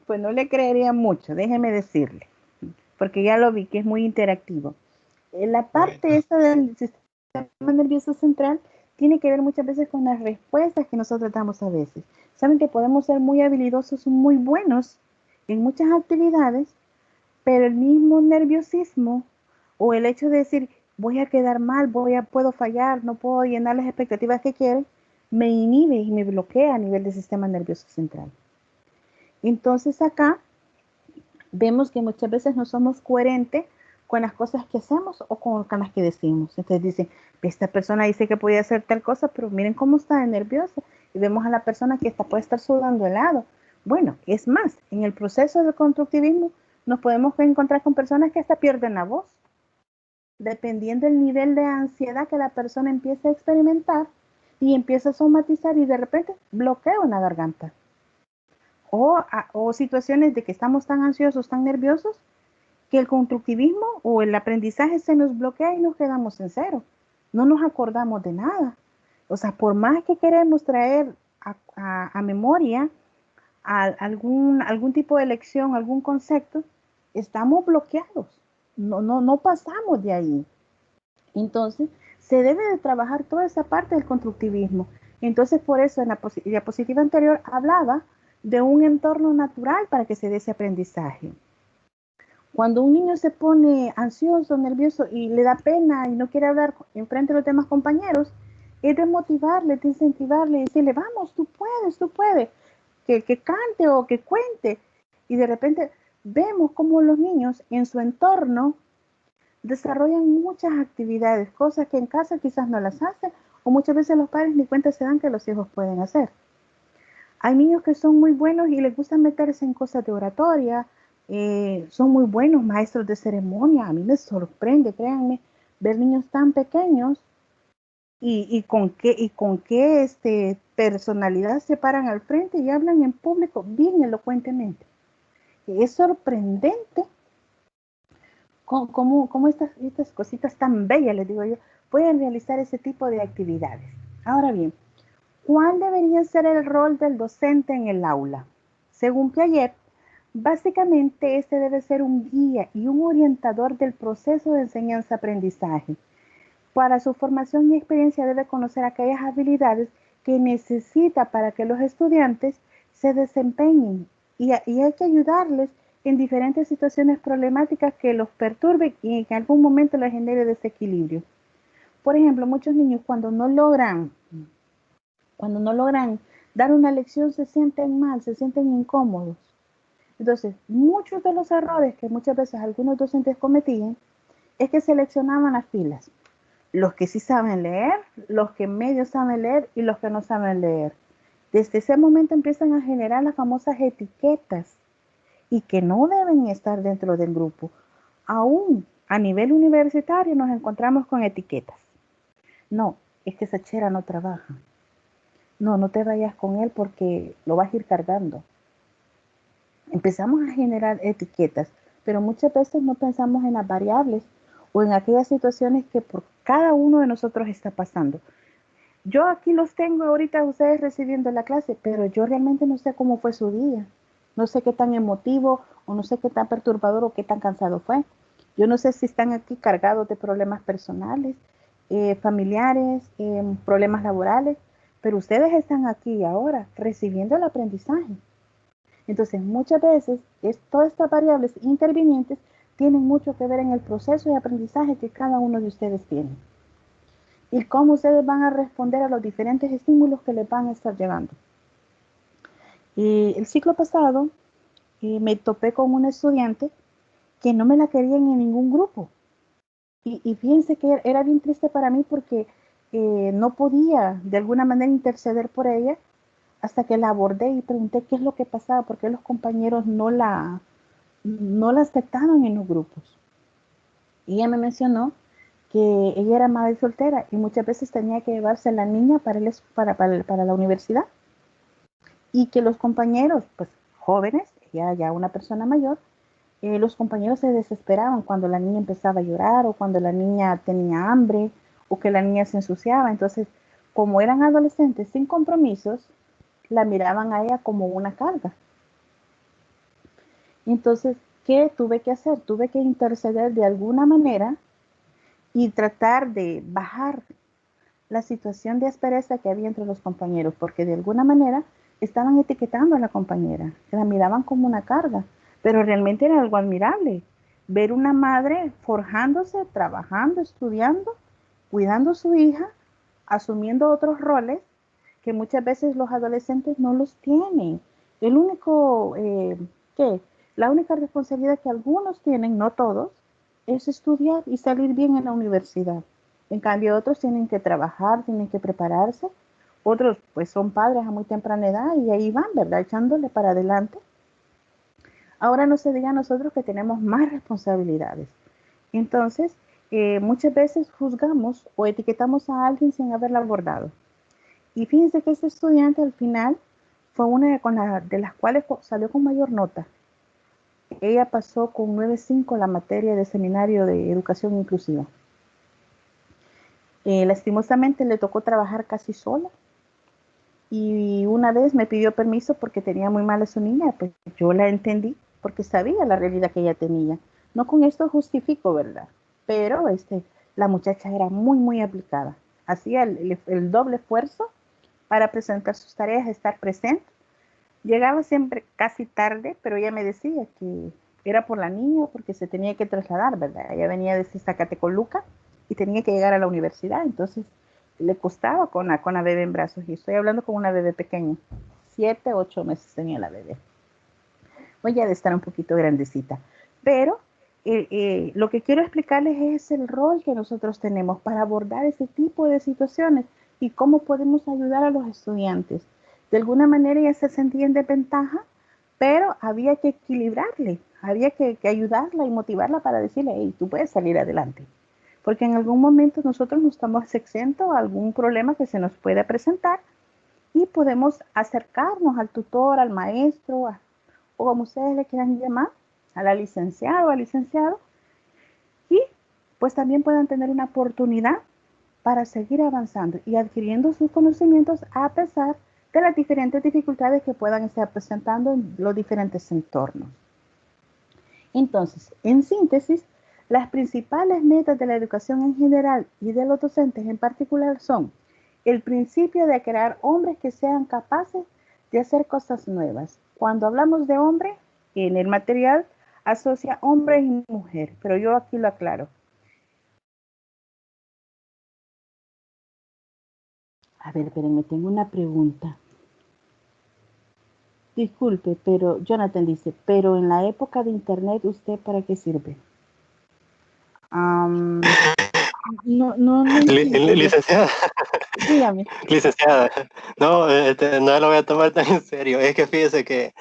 Pues no le creería mucho, déjeme decirle, porque ya lo vi que es muy interactivo. La parte esta del sistema nervioso central tiene que ver muchas veces con las respuestas que nosotros damos a veces. Saben que podemos ser muy habilidosos, muy buenos en muchas actividades, pero el mismo nerviosismo o el hecho de decir voy a quedar mal, puedo fallar, no puedo llenar las expectativas que quieren, me inhibe y me bloquea a nivel del sistema nervioso central. Entonces acá vemos que muchas veces no somos coherentes con las cosas que hacemos o con las que decimos. Entonces dicen, esta persona dice que podía hacer tal cosa, pero miren cómo está de nerviosa. Y vemos a la persona que puede estar sudando helado. Bueno, es más, en el proceso del constructivismo nos podemos encontrar con personas que hasta pierden la voz. Dependiendo del nivel de ansiedad que la persona empieza a experimentar y empieza a somatizar y de repente bloqueo en la garganta. O situaciones de que estamos tan ansiosos, tan nerviosos, que el constructivismo o el aprendizaje se nos bloquea y nos quedamos en cero. No nos acordamos de nada. O sea, por más que queremos traer a memoria algún tipo de lección, algún concepto, estamos bloqueados. No pasamos de ahí. Entonces, se debe de trabajar toda esa parte del constructivismo. Entonces, por eso en la diapositiva anterior hablaba de un entorno natural para que se dé ese aprendizaje. Cuando un niño se pone ansioso, nervioso y le da pena y no quiere hablar en frente de los demás compañeros, es de motivarle, de incentivarle, decirle, vamos, tú puedes, que cante o que cuente. Y de repente vemos cómo los niños en su entorno desarrollan muchas actividades, cosas que en casa quizás no las hacen, o muchas veces los padres ni cuenta se dan que los hijos pueden hacer. Hay niños que son muy buenos y les gusta meterse en cosas de oratoria, son muy buenos maestros de ceremonia. A mí me sorprende, créanme, ver niños tan pequeños y con qué personalidad se paran al frente y hablan en público bien elocuentemente. Es sorprendente cómo estas cositas tan bellas, les digo yo, pueden realizar ese tipo de actividades. Ahora bien, ¿cuál debería ser el rol del docente en el aula? Según Piaget, básicamente este debe ser un guía y un orientador del proceso de enseñanza-aprendizaje. Para su formación y experiencia debe conocer aquellas habilidades que necesita para que los estudiantes se desempeñen y hay que ayudarles en diferentes situaciones problemáticas que los perturben y en algún momento les genere desequilibrio. Por ejemplo, muchos niños cuando no logran dar una lección se sienten mal, se sienten incómodos. Entonces, muchos de los errores que muchas veces algunos docentes cometían es que seleccionaban las filas. Los que sí saben leer, los que medio saben leer y los que no saben leer. Desde ese momento empiezan a generar las famosas etiquetas y que no deben estar dentro del grupo. Aún a nivel universitario nos encontramos con etiquetas. No, es que esa chera no trabaja. No, no te vayas con él porque lo vas a ir cargando. Empezamos a generar etiquetas, pero muchas veces no pensamos en las variables o en aquellas situaciones que por cada uno de nosotros está pasando. Yo aquí los tengo ahorita ustedes recibiendo la clase, pero yo realmente no sé cómo fue su día. No sé qué tan emotivo o no sé qué tan perturbador o qué tan cansado fue. Yo no sé si están aquí cargados de problemas personales, familiares, problemas laborales, pero ustedes están aquí ahora recibiendo el aprendizaje. Entonces, muchas veces todas estas variables intervinientes tienen mucho que ver en el proceso de aprendizaje que cada uno de ustedes tiene y cómo ustedes van a responder a los diferentes estímulos que les van a estar llegando. El ciclo pasado me topé con una estudiante que no me la querían en ningún grupo. Y fíjense que era bien triste para mí porque no podía de alguna manera interceder por ella hasta que la abordé y pregunté qué es lo que pasaba, por qué los compañeros no la aceptaban en los grupos. Y ella me mencionó que ella era madre soltera y muchas veces tenía que llevarse a la niña para la universidad y que los compañeros, pues jóvenes, ella ya una persona mayor, los compañeros se desesperaban cuando la niña empezaba a llorar o cuando la niña tenía hambre o que la niña se ensuciaba. Entonces, como eran adolescentes sin compromisos, la miraban a ella como una carga. Entonces, ¿qué tuve que hacer? Tuve que interceder de alguna manera y tratar de bajar la situación de aspereza que había entre los compañeros, porque de alguna manera estaban etiquetando a la compañera, la miraban como una carga, pero realmente era algo admirable. Ver una madre forjándose, trabajando, estudiando, cuidando a su hija, asumiendo otros roles que muchas veces los adolescentes no los tienen. El único, la única responsabilidad que algunos tienen, no todos, es estudiar y salir bien en la universidad. En cambio, otros tienen que trabajar, tienen que prepararse. Otros, pues, son padres a muy temprana edad y ahí van, ¿verdad? Echándole para adelante. Ahora no se diga a nosotros que tenemos más responsabilidades. Entonces, muchas veces juzgamos o etiquetamos a alguien sin haberla abordado. Y fíjense que este estudiante al final fue una de las cuales salió con mayor nota. Ella pasó con 9.5 la materia de seminario de educación inclusiva. Lastimosamente le tocó trabajar casi sola y una vez me pidió permiso porque tenía muy mal a su niña, pues yo la entendí porque sabía la realidad que ella tenía. No con esto justifico, ¿verdad? Pero la muchacha era muy, muy aplicada. Hacía el doble esfuerzo para presentar sus tareas, estar presente. Llegaba siempre casi tarde, pero ella me decía que era por la niña, porque se tenía que trasladar, ¿verdad? Ella venía de Zacatecoluca y tenía que llegar a la universidad, entonces le costaba con la bebé en brazos. Y estoy hablando con una bebé pequeña, 7, 8 meses tenía la bebé. Hoy ya de estar un poquito grandecita, pero lo que quiero explicarles es el rol que nosotros tenemos para abordar ese tipo de situaciones y cómo podemos ayudar a los estudiantes. De alguna manera ella se sentía en desventaja, pero había que equilibrarle, había que ayudarla y motivarla para decirle, hey, tú puedes salir adelante. Porque en algún momento nosotros no estamos exentos a algún problema que se nos pueda presentar y podemos acercarnos al tutor, al maestro, o como ustedes le quieran llamar, a la licenciada o al licenciado, y pues también puedan tener una oportunidad para seguir avanzando y adquiriendo sus conocimientos a pesar de las diferentes dificultades que puedan estar presentando en los diferentes entornos. Entonces, en síntesis, las principales metas de la educación en general y de los docentes en particular son el principio de crear hombres que sean capaces de hacer cosas nuevas. Cuando hablamos de hombre, en el material asocia hombre y mujer, pero yo aquí lo aclaro. A ver, espérenme, tengo una pregunta. Disculpe, pero Jonathan dice, pero en la época de internet, ¿usted para qué sirve? No Licenciada. Dígame. Licenciada, no, no lo voy a tomar tan en serio. Es que fíjese que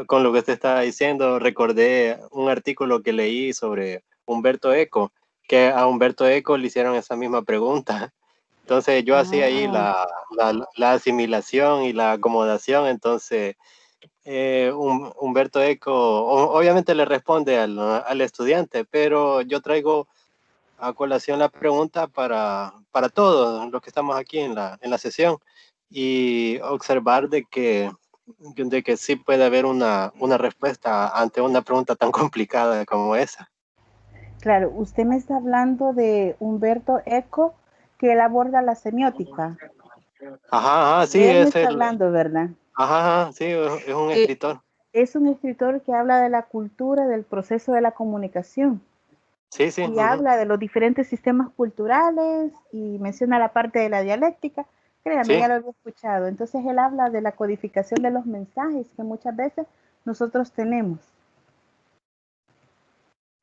con lo que usted estaba diciendo, recordé un artículo que leí sobre Humberto Eco, que a Humberto Eco le hicieron esa misma pregunta. Entonces yo hacía ahí la asimilación y la acomodación. Entonces Humberto Eco obviamente le responde al estudiante, pero yo traigo a colación la pregunta para todos los que estamos aquí en la sesión, y observar de que sí puede haber una respuesta ante una pregunta tan complicada como esa. Claro, usted me está hablando de Humberto Eco, que él aborda la semiótica. Ajá, sí, Él me está hablando, ¿verdad? Ajá, sí, es un escritor. Es un escritor que habla de la cultura, del proceso de la comunicación. Sí. Y habla de los diferentes sistemas culturales y menciona la parte de la dialéctica. Créame, ya lo había escuchado. Entonces él habla de la codificación de los mensajes que muchas veces nosotros tenemos.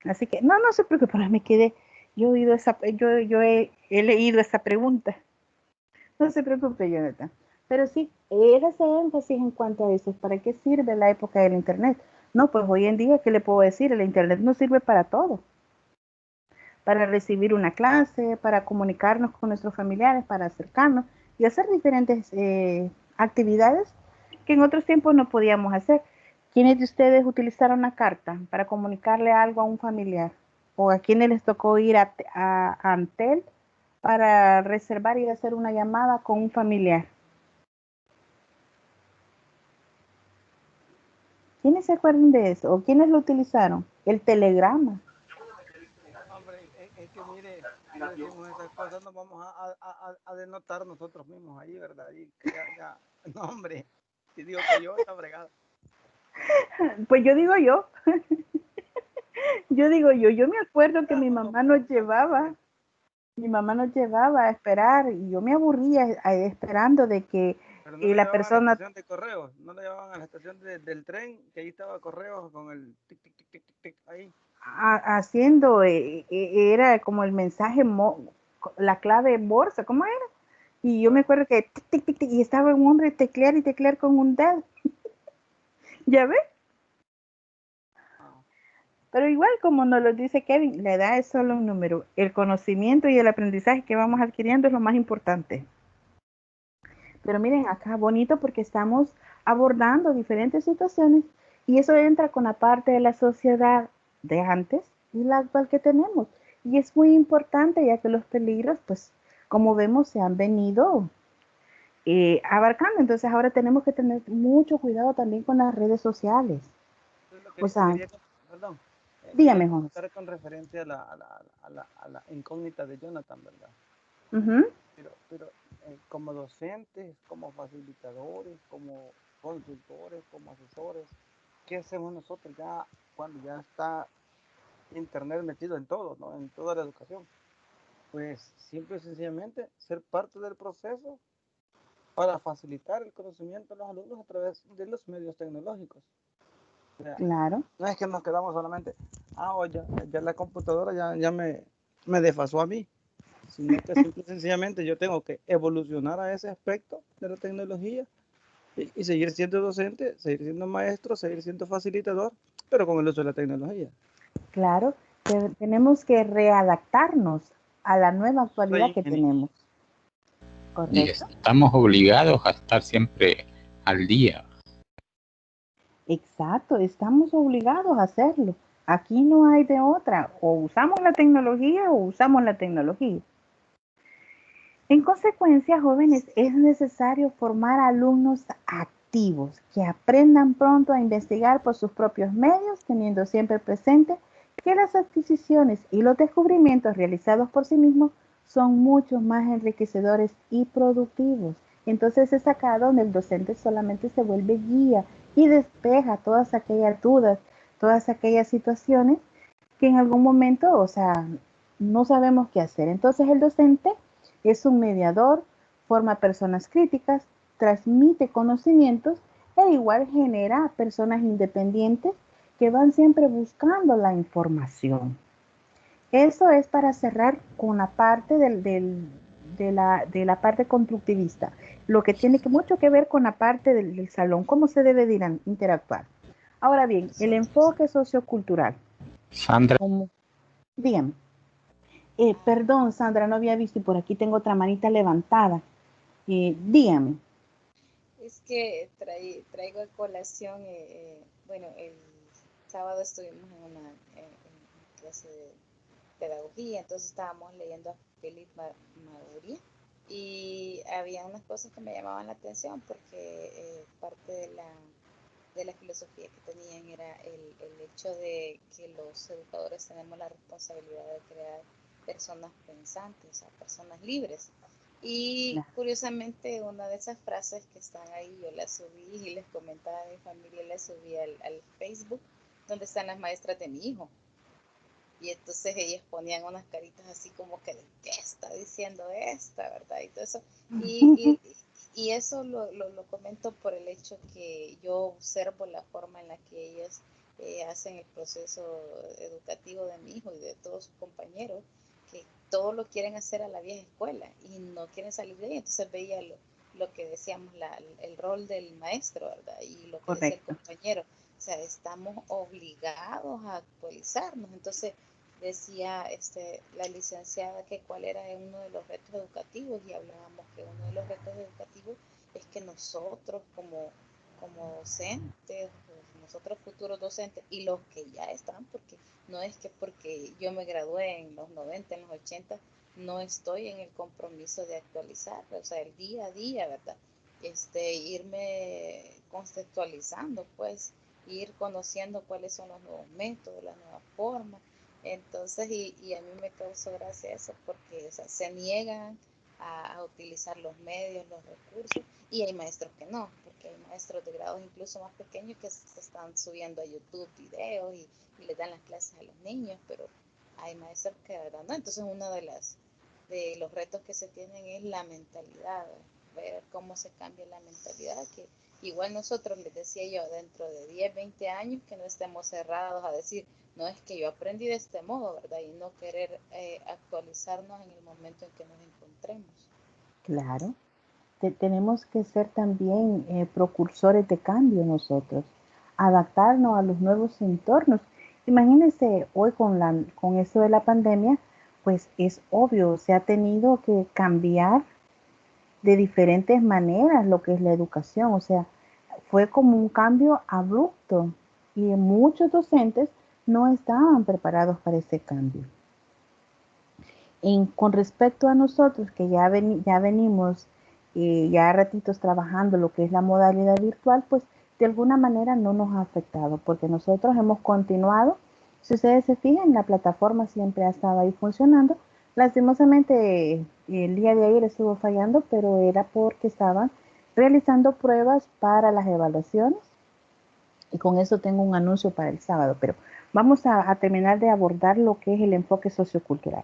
Así que no se preocupe, me quedé. Yo he leído esa pregunta. No se preocupe, Jonathan. Pero sí, era ese énfasis en cuanto a eso. ¿Para qué sirve la época del Internet? No, pues hoy en día, ¿qué le puedo decir? El Internet no sirve para todo. Para recibir una clase, para comunicarnos con nuestros familiares, para acercarnos y hacer diferentes actividades que en otros tiempos no podíamos hacer. ¿Quiénes de ustedes utilizaron una carta para comunicarle algo a un familiar? ¿O a quiénes les tocó ir a Antel para reservar y hacer una llamada con un familiar? ¿Quiénes se acuerdan de eso? ¿O quiénes lo utilizaron? El telegrama. Hombre, es que mire, si decimos esas cosas nos vamos a denotar nosotros mismos ahí, ¿verdad? Y no, hombre, si digo que yo, está fregado. Pues yo digo yo. Yo me acuerdo que mi mamá nos llevaba a esperar y yo me aburría esperando de que Pero no la persona... a la estación de correos, no le llevaban a la estación del tren, que ahí estaba correos con el tic, tic, tic, tic, tic, tic ahí. Haciendo, era como el mensaje, la clave Morse, ¿cómo era? Y yo me acuerdo que tic, tic, tic, tic, y estaba un hombre teclear y teclear con un dedo. ¿Ya ves? Pero igual, como nos lo dice Kevin, la edad es solo un número. El conocimiento y el aprendizaje que vamos adquiriendo es lo más importante. Pero miren, acá bonito porque estamos abordando diferentes situaciones y eso entra con la parte de la sociedad de antes y la actual que tenemos. Y es muy importante ya que los peligros, pues, como vemos, se han venido abarcando. Entonces ahora tenemos que tener mucho cuidado también con las redes sociales. O sea, perdón. Dígame, Juan. Con referencia a la incógnita de Jonathan, ¿verdad? Pero como docentes, como facilitadores, como consultores, como asesores, ¿qué hacemos nosotros ya cuando ya está Internet metido en todo, ¿no? En toda la educación? Pues simple y sencillamente ser parte del proceso para facilitar el conocimiento de los alumnos a través de los medios tecnológicos. O sea, claro. No es que nos quedamos solamente, ya la computadora ya me desfasó a mí, sino que simple y sencillamente yo tengo que evolucionar a ese aspecto de la tecnología y seguir siendo docente, seguir siendo maestro, seguir siendo facilitador, pero con el uso de la tecnología. Claro, tenemos que readaptarnos a la nueva actualidad que tenemos. ¿Correcto? Y estamos obligados a estar siempre al día. Exacto, estamos obligados a hacerlo. Aquí no hay de otra. O usamos la tecnología o usamos la tecnología. En consecuencia, jóvenes, es necesario formar alumnos activos que aprendan pronto a investigar por sus propios medios, teniendo siempre presente que las adquisiciones y los descubrimientos realizados por sí mismos son mucho más enriquecedores y productivos. Entonces es acá donde el docente solamente se vuelve guía y despeja todas aquellas dudas, todas aquellas situaciones que en algún momento, o sea, no sabemos qué hacer. Entonces el docente es un mediador, forma personas críticas, transmite conocimientos e igual genera personas independientes que van siempre buscando la información. Eso es para cerrar con la parte de la parte constructivista, lo que tiene mucho que ver con la parte del salón, cómo se debe de interactuar. Ahora bien, el enfoque sociocultural. Sandra, Bien. Perdón, Sandra, no había visto y por aquí tengo otra manita levantada. Dígame. Es que traigo a colación, bueno, el sábado estuvimos en una clase de pedagogía, entonces estábamos leyendo a Philip Maguire y había unas cosas que me llamaban la atención porque parte de la filosofía que tenían era el hecho de que los educadores tenemos la responsabilidad de crear personas pensantes, o sea, personas libres. Y curiosamente una de esas frases que están ahí, yo la subí y les comentaba a mi familia, la subí al Facebook, donde están las maestras de mi hijo. Y entonces ellas ponían unas caritas así como que, ¿qué está diciendo esta, verdad? Y todo eso. Y eso lo comento por el hecho que yo observo la forma en la que ellas hacen el proceso educativo de mi hijo y de todos sus compañeros, que todo lo quieren hacer a la vieja escuela y no quieren salir de ahí. Entonces veía lo que decíamos, el rol del maestro, ¿verdad? Y lo que decía el compañero. O sea, estamos obligados a actualizarnos. Entonces, decía la licenciada que cuál era uno de los retos educativos y hablábamos que uno de los retos educativos es que nosotros como docentes, nosotros futuros docentes y los que ya están, porque no es que porque yo me gradué en los 90, en los 80, no estoy en el compromiso de actualizar, o sea, el día a día, ¿verdad? Irme conceptualizando, pues, ir conociendo cuáles son los nuevos métodos, las nuevas formas. Entonces, y a mí me causó gracia eso porque, o sea, se niegan a utilizar los medios, los recursos, y hay maestros que no, porque hay maestros de grados incluso más pequeños que se están subiendo a YouTube videos y les dan las clases a los niños, pero hay maestros que de verdad no. Entonces, uno de los retos que se tienen es la mentalidad, ver cómo se cambia la mentalidad, que igual nosotros, les decía yo, dentro de 10, 20 años, que no estemos cerrados a decir, no es que yo aprendí de este modo, ¿verdad? Y no querer actualizarnos en el momento en que nos encontremos. Claro. Tenemos que ser también precursores de cambio nosotros, adaptarnos a los nuevos entornos. Imagínense, hoy con esto de la pandemia, pues es obvio, se ha tenido que cambiar de diferentes maneras lo que es la educación, o sea, fue como un cambio abrupto y muchos docentes no estaban preparados para ese cambio. Con respecto a nosotros que ya venimos ya ratitos trabajando lo que es la modalidad virtual, pues de alguna manera no nos ha afectado porque nosotros hemos continuado. Si ustedes se fijan, la plataforma siempre ha estado ahí funcionando. Lastimosamente el día de ayer estuvo fallando, pero era porque estaban realizando pruebas para las evaluaciones y con eso tengo un anuncio para el sábado, pero vamos a terminar de abordar lo que es el enfoque sociocultural.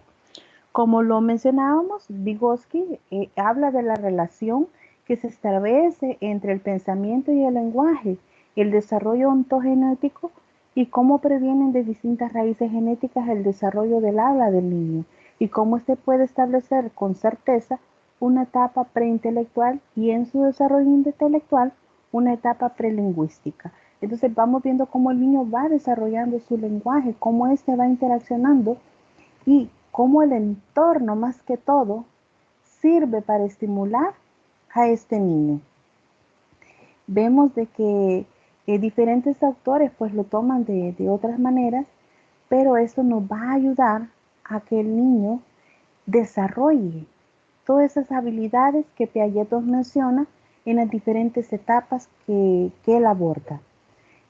Como lo mencionábamos, Vygotsky habla de la relación que se establece entre el pensamiento y el lenguaje, el desarrollo ontogenético y cómo previenen de distintas raíces genéticas el desarrollo del habla del niño y cómo éste puede establecer con certeza una etapa preintelectual y en su desarrollo intelectual una etapa prelingüística. Entonces vamos viendo cómo el niño va desarrollando su lenguaje, cómo éste va interaccionando y cómo el entorno más que todo sirve para estimular a este niño. Vemos de que diferentes autores pues lo toman de otras maneras, pero eso nos va a ayudar a que el niño desarrolle todas esas habilidades que Piaget nos menciona en las diferentes etapas que él aborda.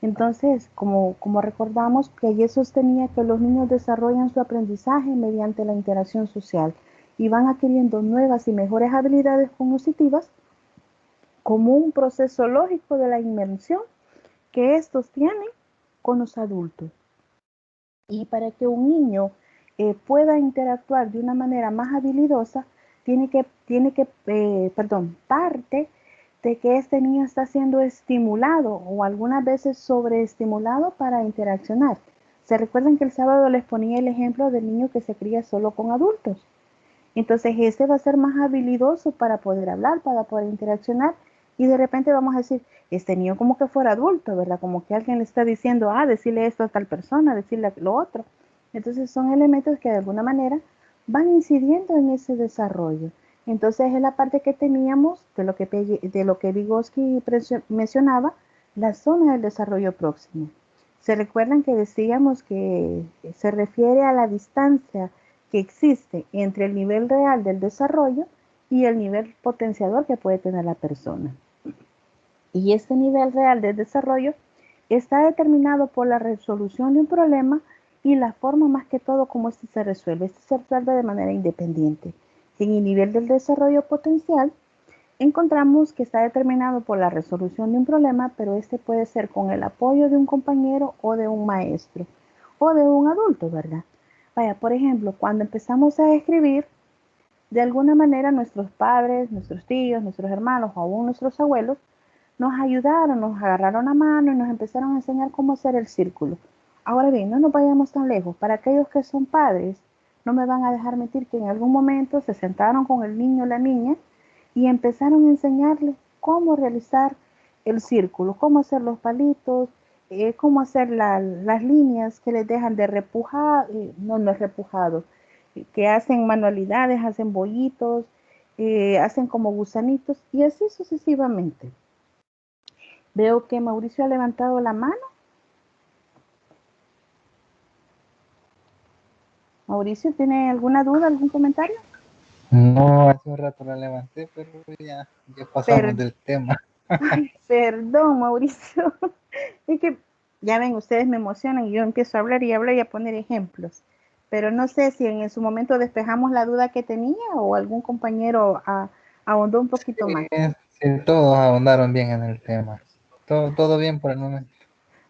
Entonces, como recordamos, Piaget sostenía que los niños desarrollan su aprendizaje mediante la interacción social y van adquiriendo nuevas y mejores habilidades cognitivas como un proceso lógico de la inmersión que estos tienen con los adultos. Y para que un niño pueda interactuar de una manera más habilidosa, parte de que este niño está siendo estimulado o algunas veces sobreestimulado para interaccionar. ¿Se recuerdan que el sábado les ponía el ejemplo del niño que se cría solo con adultos? Entonces este va a ser más habilidoso para poder hablar, para poder interaccionar y de repente vamos a decir, este niño como que fuera adulto, ¿verdad? Como que alguien le está diciendo, decirle esto a tal persona, decirle lo otro. Entonces son elementos que de alguna manera van incidiendo en ese desarrollo. Entonces es la parte que teníamos de lo que Vygotsky mencionaba, la zona del desarrollo próximo. ¿Se recuerdan que decíamos que se refiere a la distancia que existe entre el nivel real del desarrollo y el nivel potenciador que puede tener la persona? Y este nivel real del desarrollo está determinado por la resolución de un problema y la forma más que todo como este se resuelve. Este se resuelve de manera independiente. En el nivel del desarrollo potencial encontramos que está determinado por la resolución de un problema, pero este puede ser con el apoyo de un compañero o de un maestro o de un adulto, ¿verdad? Vaya, por ejemplo, cuando empezamos a escribir, de alguna manera nuestros padres, nuestros tíos, nuestros hermanos o aún nuestros abuelos nos ayudaron, nos agarraron la mano y nos empezaron a enseñar cómo hacer el círculo. Ahora bien, no nos vayamos tan lejos. Para aquellos que son padres, no me van a dejar mentir que en algún momento se sentaron con el niño o la niña y empezaron a enseñarles cómo realizar el círculo, cómo hacer los palitos, cómo hacer las líneas que les dejan de repujar, no es repujado, que hacen manualidades, hacen bollitos, hacen como gusanitos y así sucesivamente. Veo que Mauricio ha levantado la mano. Mauricio, ¿tiene alguna duda, algún comentario? No, hace un rato la levanté, pero ya pasamos del tema. Ay, perdón, Mauricio. Es que, ya ven, ustedes me emocionan y yo empiezo a hablar y a poner ejemplos. Pero no sé si en su momento despejamos la duda que tenía o algún compañero ahondó un poquito más. Sí, todos ahondaron bien en el tema. Todo bien por el momento.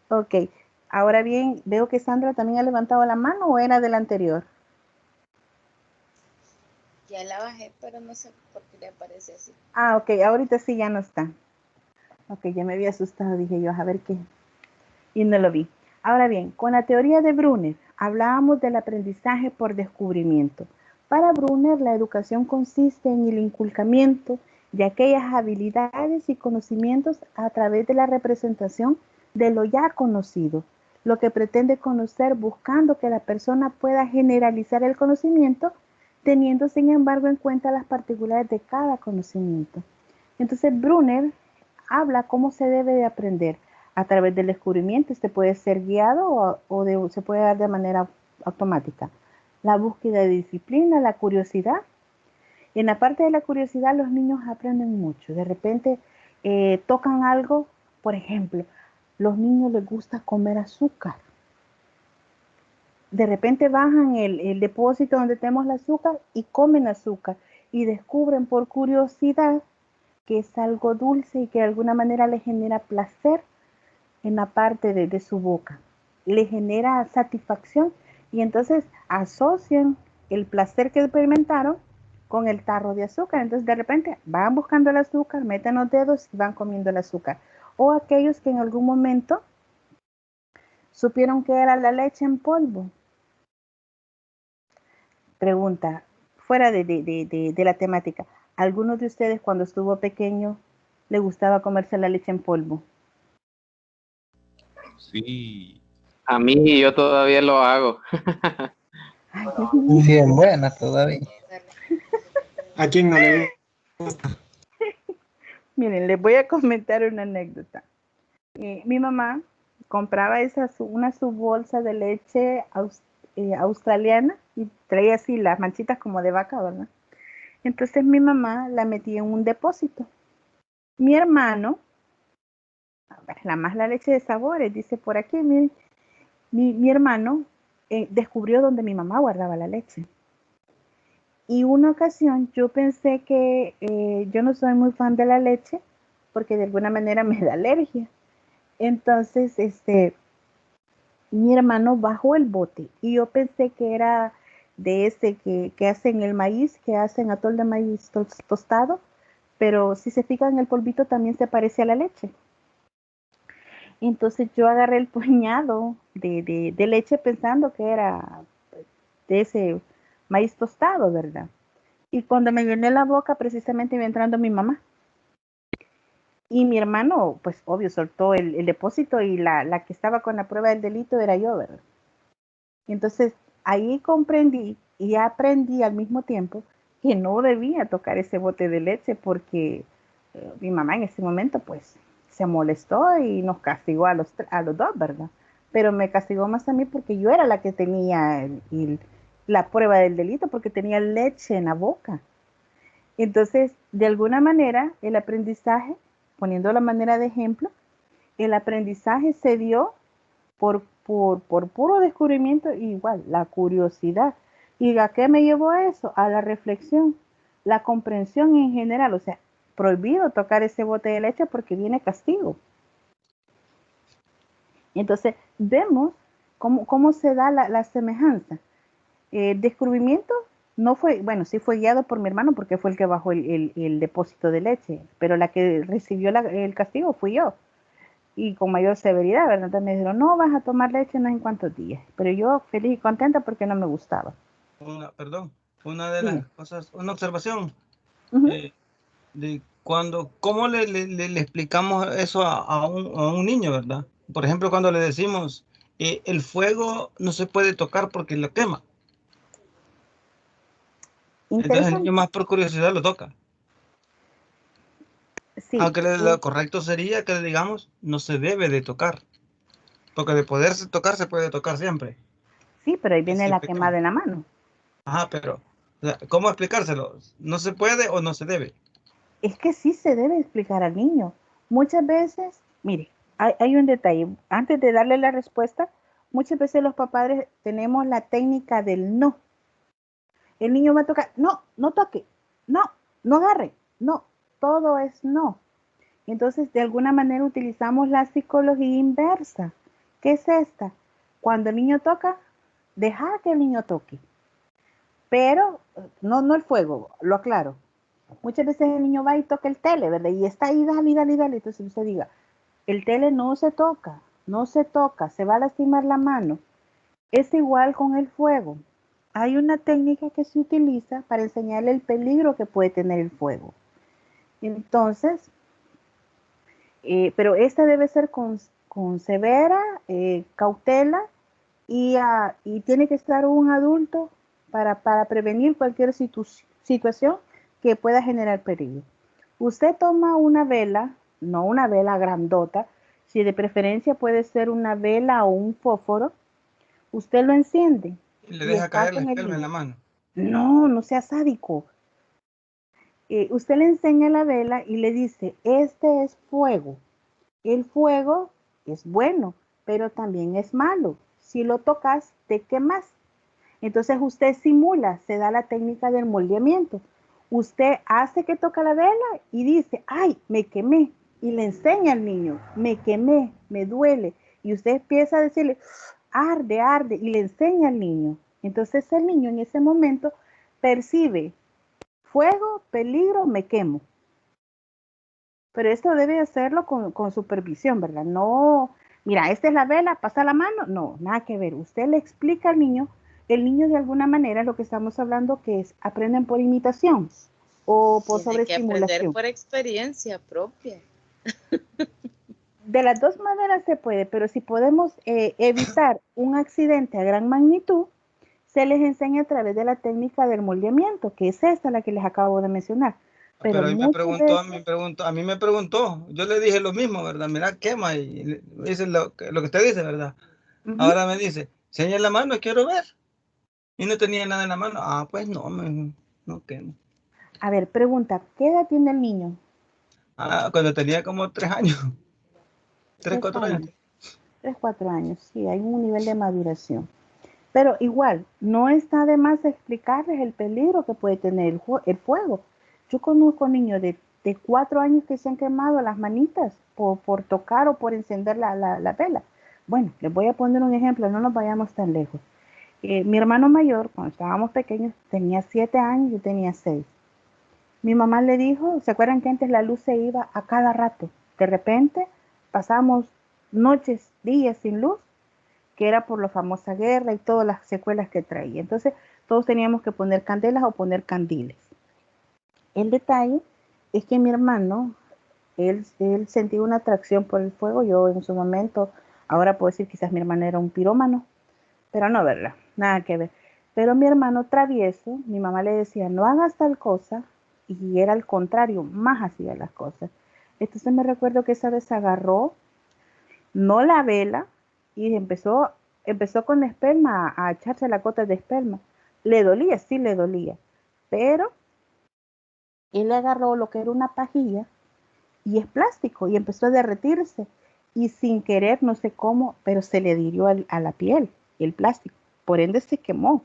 Ok. Ahora bien, veo que Sandra también ha levantado la mano o era del anterior. Ya la bajé, pero no sé por qué le aparece así. Ah, ok. Ahorita sí ya no está. Ok, ya me había asustado. Dije yo, a ver qué. Y no lo vi. Ahora bien, con la teoría de Brunner, hablábamos del aprendizaje por descubrimiento. Para Brunner, la educación consiste en el inculcamiento de aquellas habilidades y conocimientos a través de la representación de lo ya conocido, lo que pretende conocer buscando que la persona pueda generalizar el conocimiento, teniendo sin embargo en cuenta las particularidades de cada conocimiento. Entonces Brunner habla cómo se debe de aprender a través del descubrimiento. Este puede ser guiado o se puede dar de manera automática. La búsqueda de disciplina, la curiosidad. En la parte de la curiosidad los niños aprenden mucho. De repente tocan algo, por ejemplo, los niños les gusta comer azúcar. De repente bajan el depósito donde tenemos el azúcar y comen azúcar y descubren por curiosidad que es algo dulce y que de alguna manera les genera placer en la parte de su boca, le genera satisfacción y entonces asocian el placer que experimentaron con el tarro de azúcar. Entonces de repente van buscando el azúcar, meten los dedos y van comiendo el azúcar. O aquellos que en algún momento supieron que era la leche en polvo. Pregunta, fuera de la temática, ¿alguno de ustedes cuando estuvo pequeño le gustaba comerse la leche en polvo? Sí. A mí yo todavía lo hago. Bien buena todavía. ¿A quién no le gusta? Miren, les voy a comentar una anécdota. Mi mamá compraba una subbolsa de leche australiana y traía así las manchitas como de vaca, ¿verdad? Entonces mi mamá la metía en un depósito. Mi hermano, la más la leche de sabores, dice por aquí, miren, mi hermano descubrió donde mi mamá guardaba la leche. Y una ocasión yo pensé que yo no soy muy fan de la leche porque de alguna manera me da alergia. Entonces, mi hermano bajó el bote y yo pensé que era de ese que hacen el maíz, que hacen atol de maíz tostado, pero si se fijan el polvito también se parece a la leche. Entonces yo agarré el puñado de leche pensando que era de ese maíz tostado, ¿verdad? Y cuando me llené la boca, precisamente iba entrando mi mamá. Y mi hermano, pues obvio, soltó el depósito y la que estaba con la prueba del delito era yo, ¿verdad? Entonces ahí comprendí y aprendí al mismo tiempo que no debía tocar ese bote de leche porque mi mamá en ese momento pues se molestó y nos castigó a los dos, ¿verdad? Pero me castigó más a mí porque yo era la que tenía la prueba del delito porque tenía leche en la boca. Entonces, de alguna manera, el aprendizaje, poniendo la manera de ejemplo, el aprendizaje se dio por puro descubrimiento, igual, la curiosidad. ¿Y a qué me llevó eso? A la reflexión, la comprensión en general, o sea, prohibido tocar ese bote de leche porque viene castigo. Entonces, vemos cómo se da la semejanza. El descubrimiento no fue, bueno, sí fue guiado por mi hermano porque fue el que bajó el depósito de leche, pero la que recibió el castigo fui yo. Y con mayor severidad, ¿verdad? Entonces me dijeron, no vas a tomar leche no sé en cuántos días. Pero yo feliz y contenta porque no me gustaba. Una de las cosas, una observación. Uh-huh. De ¿cómo le explicamos eso a un niño, verdad? Por ejemplo, cuando le decimos, el fuego no se puede tocar porque lo quema. Entonces el niño más por curiosidad lo toca. Sí, aunque lo correcto sería que le digamos, no se debe de tocar. Porque de poderse tocar, se puede tocar siempre. Sí, pero ahí viene la quemada en la mano. Ajá, pero ¿cómo explicárselo? ¿No se puede o no se debe? Es que sí se debe explicar al niño. Muchas veces, mire, hay un detalle. Antes de darle la respuesta, muchas veces los papás tenemos la técnica del no. El niño va a tocar, no, no toque, no, no agarre, no, todo es no. Entonces, de alguna manera utilizamos la psicología inversa. ¿Qué es esta? Cuando el niño toca, dejar que el niño toque. Pero, no el fuego, lo aclaro. Muchas veces el niño va y toca el tele, ¿verdad? Y está ahí, dale. Entonces usted diga, el tele no se toca, se va a lastimar la mano. Es igual con el fuego. Hay una técnica que se utiliza para enseñarle el peligro que puede tener el fuego. Entonces, pero esta debe ser con severa cautela y tiene que estar un adulto para prevenir cualquier situación que pueda generar peligro. Usted toma una vela, no una vela grandota, si de preferencia puede ser una vela o un fósforo, usted lo enciende. Y le deja caer la espelma en la mano. No sea sádico. Usted le enseña la vela y le dice, este es fuego. El fuego es bueno, pero también es malo. Si lo tocas, te quemas. Entonces usted simula, se da la técnica del moldeamiento. Usted hace que toca la vela y dice, ay, me quemé. Y le enseña al niño, me quemé, me duele. Y usted empieza a decirle, arde, y le enseña al niño. Entonces el niño en ese momento percibe fuego, peligro, me quemo. Pero esto debe hacerlo con supervisión, ¿verdad? No, mira, esta es la vela, pasa la mano. No, nada que ver. Usted le explica al niño, el niño de alguna manera, lo que estamos hablando que es, aprenden por imitación o por sobreestimulación. Aprender por experiencia propia. De las dos maneras se puede, pero si podemos evitar un accidente a gran magnitud, se les enseña a través de la técnica del moldeamiento, que es esta la que les acabo de mencionar. Pero a mí me preguntó, yo le dije lo mismo, ¿verdad? Mira, quema, y dice lo que usted dice, ¿verdad? Uh-huh. Ahora me dice, enseña la mano, quiero ver. Y no tenía nada en la mano. Ah, pues no quema. A ver, pregunta, ¿qué edad tiene el niño? Cuando tenía como 3 años. 3, 4 años. 3, 4 años, sí, hay un nivel de maduración. Pero igual, no está de más explicarles el peligro que puede tener el fuego. Yo conozco niños de 4 años que se han quemado las manitas por tocar o por encender la vela. Bueno, les voy a poner un ejemplo, no nos vayamos tan lejos. Mi hermano mayor, cuando estábamos pequeños, tenía 7 años, yo tenía 6. Mi mamá le dijo, ¿se acuerdan que antes la luz se iba a cada rato? De repente pasamos noches, días sin luz, que era por la famosa guerra y todas las secuelas que traía. Entonces, todos teníamos que poner candelas o poner candiles. El detalle es que mi hermano, él sentía una atracción por el fuego. Yo en su momento, ahora puedo decir quizás mi hermano era un pirómano, pero no, ¿verdad? nada que ver. Pero mi hermano travieso, mi mamá le decía, no hagas tal cosa, y era al contrario, más hacía las cosas. Entonces me recuerdo que esa vez agarró, no la vela, y empezó con la esperma a echarse la gota de esperma. Le dolía, sí le dolía, pero él agarró lo que era una pajilla y es plástico y empezó a derretirse y sin querer, no sé cómo, pero se le adhirió a la piel el plástico, por ende se quemó.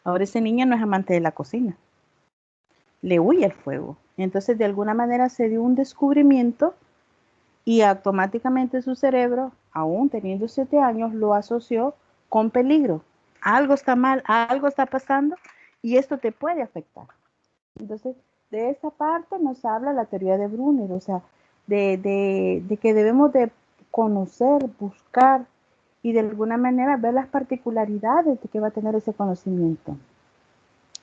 Ahora ese niño no es amante de la cocina, le huye el fuego. Entonces de alguna manera se dio un descubrimiento y automáticamente su cerebro, aún teniendo 7 años, lo asoció con peligro. Algo está mal, algo está pasando y esto te puede afectar. Entonces, de esa parte nos habla la teoría de Brunner, o sea, de que debemos de conocer, buscar y de alguna manera ver las particularidades de que va a tener ese conocimiento.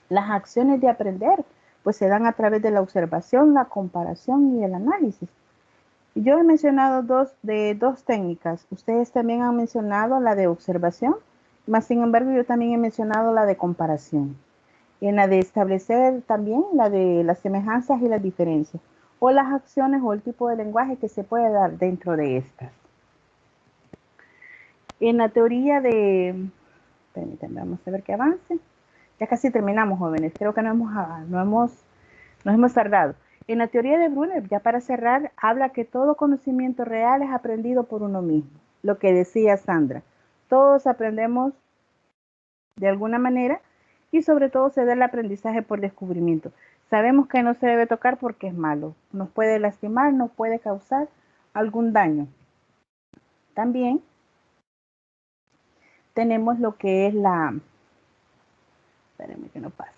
Las acciones de aprender, pues se dan a través de la observación, la comparación y el análisis. Yo he mencionado dos técnicas. Ustedes también han mencionado la de observación, más sin embargo yo también he mencionado la de comparación. En la de establecer también la de las semejanzas y las diferencias, o las acciones o el tipo de lenguaje que se puede dar dentro de estas. En la teoría de, permítanme, vamos a ver que avance. Ya casi terminamos, jóvenes. Creo que no hemos tardado. En la teoría de Brunner, ya para cerrar, habla que todo conocimiento real es aprendido por uno mismo. Lo que decía Sandra. Todos aprendemos de alguna manera y sobre todo se da el aprendizaje por descubrimiento. Sabemos que no se debe tocar porque es malo. Nos puede lastimar, nos puede causar algún daño. También tenemos lo que es la... Espérenme que no pase.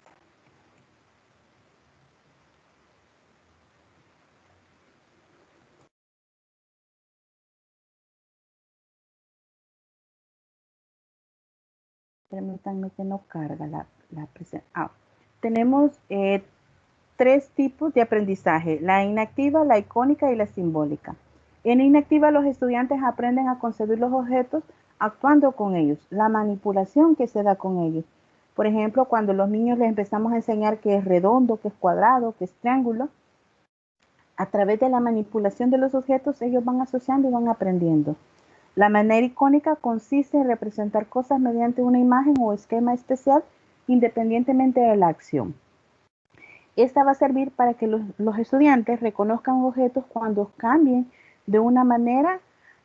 Permítanme que no carga la presentación. Tenemos 3 tipos de aprendizaje, la inactiva, la icónica y la simbólica. En inactiva los estudiantes aprenden a concebir los objetos actuando con ellos, la manipulación que se da con ellos. Por ejemplo, cuando los niños les empezamos a enseñar qué es redondo, qué es cuadrado, qué es triángulo, a través de la manipulación de los objetos ellos van asociando y van aprendiendo. La manera icónica consiste en representar cosas mediante una imagen o esquema especial independientemente de la acción. Esta va a servir para que los estudiantes reconozcan objetos cuando cambien de una manera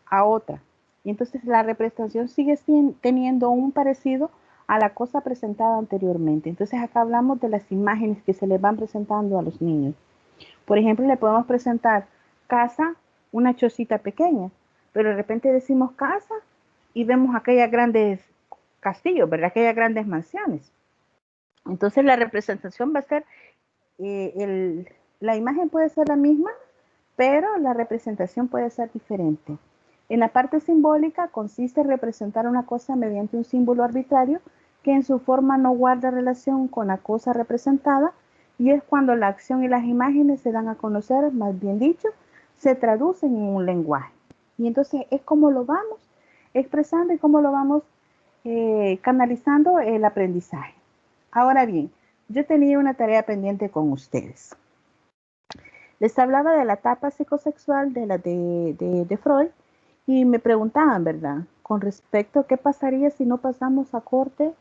a otra. Y entonces la representación sigue teniendo un parecido a la cosa presentada anteriormente. Entonces acá hablamos de las imágenes que se les van presentando a los niños. Por ejemplo, le podemos presentar casa, una chocita pequeña, pero de repente decimos casa y vemos aquellas grandes castillos, ¿verdad? Aquellas grandes mansiones. Entonces la representación va a ser la imagen puede ser la misma, pero la representación puede ser diferente. En la parte simbólica consiste en representar una cosa mediante un símbolo arbitrario que en su forma no guarda relación con la cosa representada y es cuando la acción y las imágenes se dan a conocer, más bien dicho, se traducen en un lenguaje. Y entonces es como lo vamos expresando y cómo lo vamos canalizando el aprendizaje. Ahora bien, yo tenía una tarea pendiente con ustedes. Les hablaba de la etapa psicosexual de Freud y me preguntaban, ¿verdad? Con respecto a qué pasaría si no pasamos a corte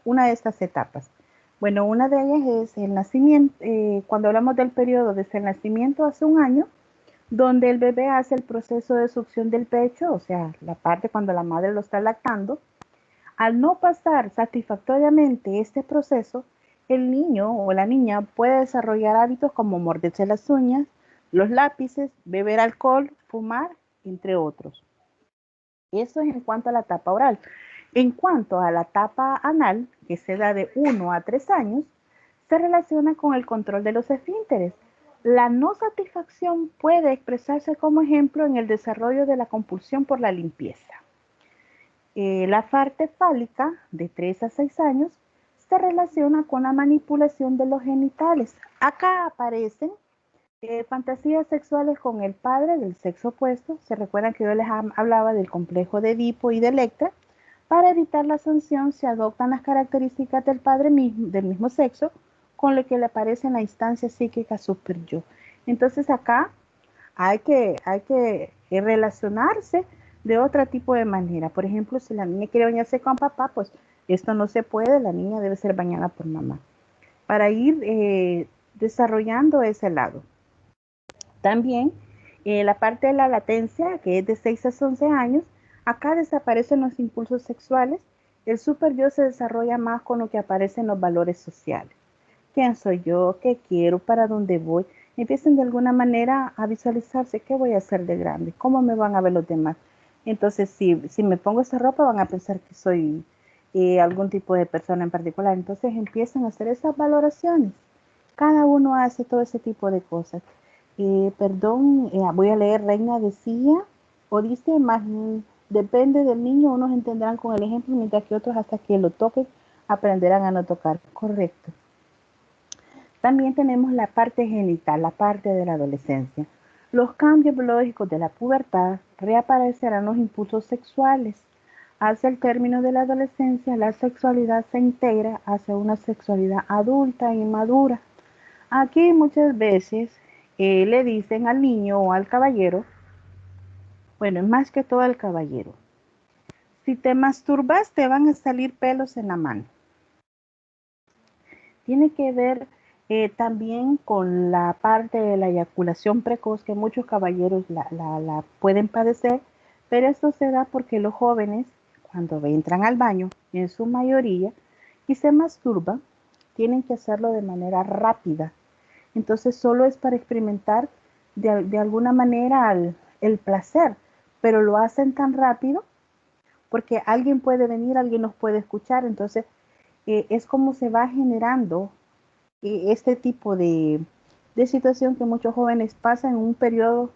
una de estas etapas. Bueno, una de ellas es el nacimiento, cuando hablamos del periodo desde el nacimiento hace un año, donde el bebé hace el proceso de succión del pecho, o sea, la parte cuando la madre lo está lactando. Al no pasar satisfactoriamente este proceso, el niño o la niña puede desarrollar hábitos como morderse las uñas, los lápices, beber alcohol, fumar, entre otros. Eso es en cuanto a la etapa oral. En cuanto a la etapa anal, que se da de 1 a 3 años, se relaciona con el control de los esfínteres. La no satisfacción puede expresarse como ejemplo en el desarrollo de la compulsión por la limpieza. La parte fálica, de 3 a 6 años, se relaciona con la manipulación de los genitales. Acá aparecen fantasías sexuales con el padre del sexo opuesto. Se recuerdan que yo les hablaba del complejo de Edipo y de Electra. Para evitar la sanción se adoptan las características del padre del mismo sexo con lo que le aparece en la instancia psíquica super yo. Entonces acá hay que relacionarse de otro tipo de manera. Por ejemplo, si la niña quiere bañarse con papá, pues esto no se puede, la niña debe ser bañada por mamá. Para ir desarrollando ese lado. También la parte de la latencia, que es de 6 a 11 años, acá desaparecen los impulsos sexuales. El super yo se desarrolla más con lo que aparecen los valores sociales. ¿Quién soy yo? ¿Qué quiero? ¿Para dónde voy? Empiezan de alguna manera a visualizarse qué voy a hacer de grande, cómo me van a ver los demás. Entonces, si me pongo esa ropa, van a pensar que soy algún tipo de persona en particular. Entonces empiezan a hacer esas valoraciones. Cada uno hace todo ese tipo de cosas. Voy a leer, Reina decía, o dice, más depende del niño, unos entenderán con el ejemplo, mientras que otros hasta que lo toquen aprenderán a no tocar. Correcto. También tenemos la parte genital, la parte de la adolescencia. Los cambios biológicos de la pubertad reaparecerán los impulsos sexuales. Hacia el término de la adolescencia, la sexualidad se integra hacia una sexualidad adulta y madura. Aquí muchas veces le dicen al niño o al caballero, bueno, más que todo al caballero, si te masturbas te van a salir pelos en la mano. Tiene que ver también con la parte de la eyaculación precoz que muchos caballeros la pueden padecer, pero esto se da porque los jóvenes, cuando entran al baño, en su mayoría, y se masturban, tienen que hacerlo de manera rápida. Entonces solo es para experimentar de alguna manera el placer, pero lo hacen tan rápido porque alguien puede venir, alguien nos puede escuchar, entonces es como se va generando este tipo de situación que muchos jóvenes pasan en un periodo,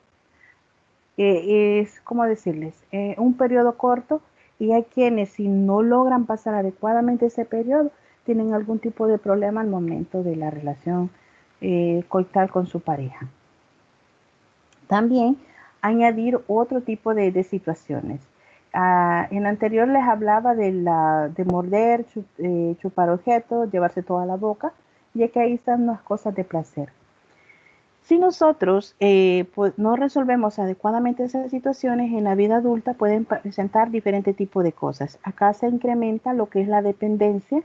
es como decirles, un periodo corto, y hay quienes si no logran pasar adecuadamente ese periodo, tienen algún tipo de problema al momento de la relación coital con su pareja. También añadir otro tipo de situaciones. En lo anterior les hablaba de morder, chupar objetos, llevarse toda la boca, ya que ahí están las cosas de placer. Si nosotros pues no resolvemos adecuadamente esas situaciones, en la vida adulta pueden presentar diferentes tipos de cosas. Acá se incrementa lo que es la dependencia,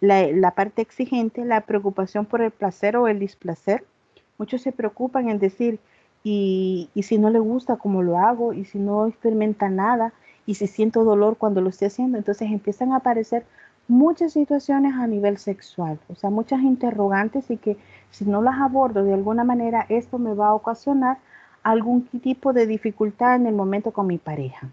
la parte exigente, la preocupación por el placer o el displacer. Muchos se preocupan en decir, y si no le gusta cómo lo hago, y si no experimenta nada, y si siento dolor cuando lo estoy haciendo, entonces empiezan a aparecer muchas situaciones a nivel sexual, o sea, muchas interrogantes, y que si no las abordo de alguna manera, esto me va a ocasionar algún tipo de dificultad en el momento con mi pareja.